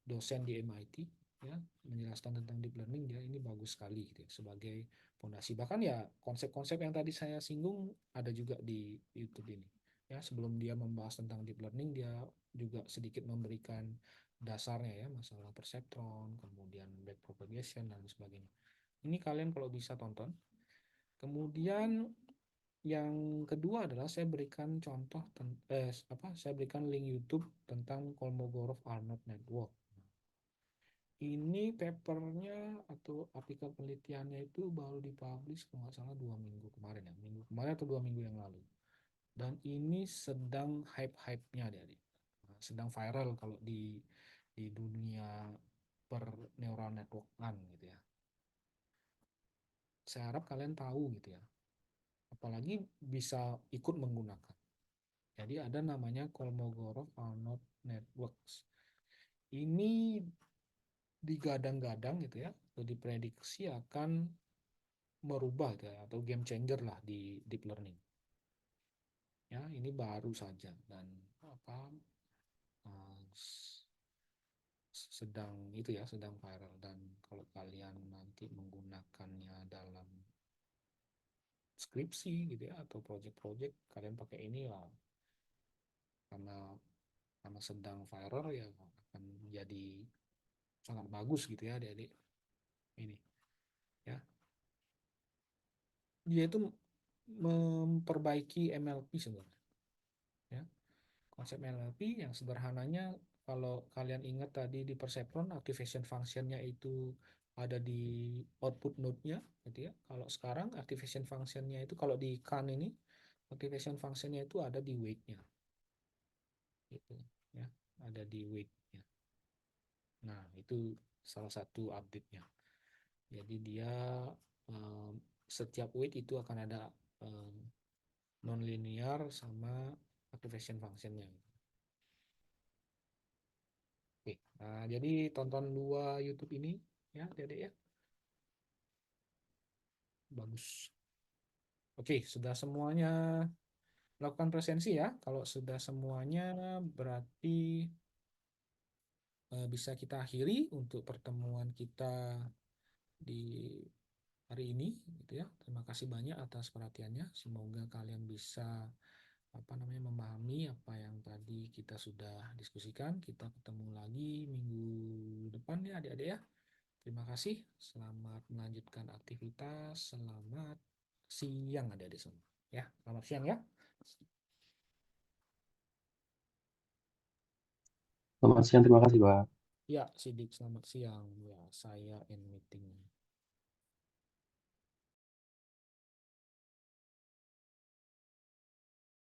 dosen di MIT ya, menjelaskan tentang deep learning. Dia ini bagus sekali gitu ya, sebagai fondasi. Bahkan ya konsep-konsep yang tadi saya singgung ada juga di YouTube ini. Ya, sebelum dia membahas tentang deep learning, dia juga sedikit memberikan dasarnya ya, masalah perceptron, kemudian backpropagation dan sebagainya. Ini kalian kalau bisa tonton. Kemudian yang kedua adalah saya berikan contoh saya berikan link YouTube tentang Kolmogorov-Arnold Network. Ini papernya atau artikel penelitiannya itu baru dipublish kalau nggak salah 2 minggu kemarin ya, minggu kemarin atau 2 minggu yang lalu. Dan ini sedang hype-hype-nya adik-adik. Sedang viral kalau di dunia per neural network-an gitu ya. Saya harap kalian tahu gitu ya. Apalagi bisa ikut menggunakan. Jadi ada namanya Kolmogorov-Arnold Networks. Ini digadang-gadang gitu ya, atau diprediksi akan merubah gitu ya, atau game changer lah di deep learning. Ya, ini baru saja dan sedang sedang viral, dan kalau kalian nanti menggunakannya dalam skripsi gitu ya atau project-project, kalian pakai ini lah, karena sedang viral ya akan menjadi sangat bagus gitu ya adik-adik. Ini ya, dia itu memperbaiki MLP sebenarnya ya. Konsep NLP yang sederhananya, kalau kalian ingat tadi di Perceptron, activation function-nya itu ada di output node-nya gitu ya. Kalau sekarang activation function-nya itu, kalau di CAN ini, activation function-nya itu ada di wait-nya gitu ya, ada di wait-nya. Nah, itu salah satu update-nya. Jadi dia setiap wait itu akan ada non-linear sama activation function-nya. Oke, nah jadi tonton 2 YouTube ini ya, adik-adik ya. Bagus. Oke, sudah semuanya melakukan presensi ya. Kalau sudah semuanya berarti bisa kita akhiri untuk pertemuan kita di hari ini gitu ya. Terima kasih banyak atas perhatiannya. Semoga kalian bisa memahami apa yang tadi kita sudah diskusikan. Kita ketemu lagi minggu depan ya adik-adik ya. Terima kasih. Selamat melanjutkan aktivitas. Selamat siang adik-adik semua. Ya, selamat siang ya. Selamat siang, terima kasih Pak. Ya, Sidik, selamat siang. Ya, saya end meeting.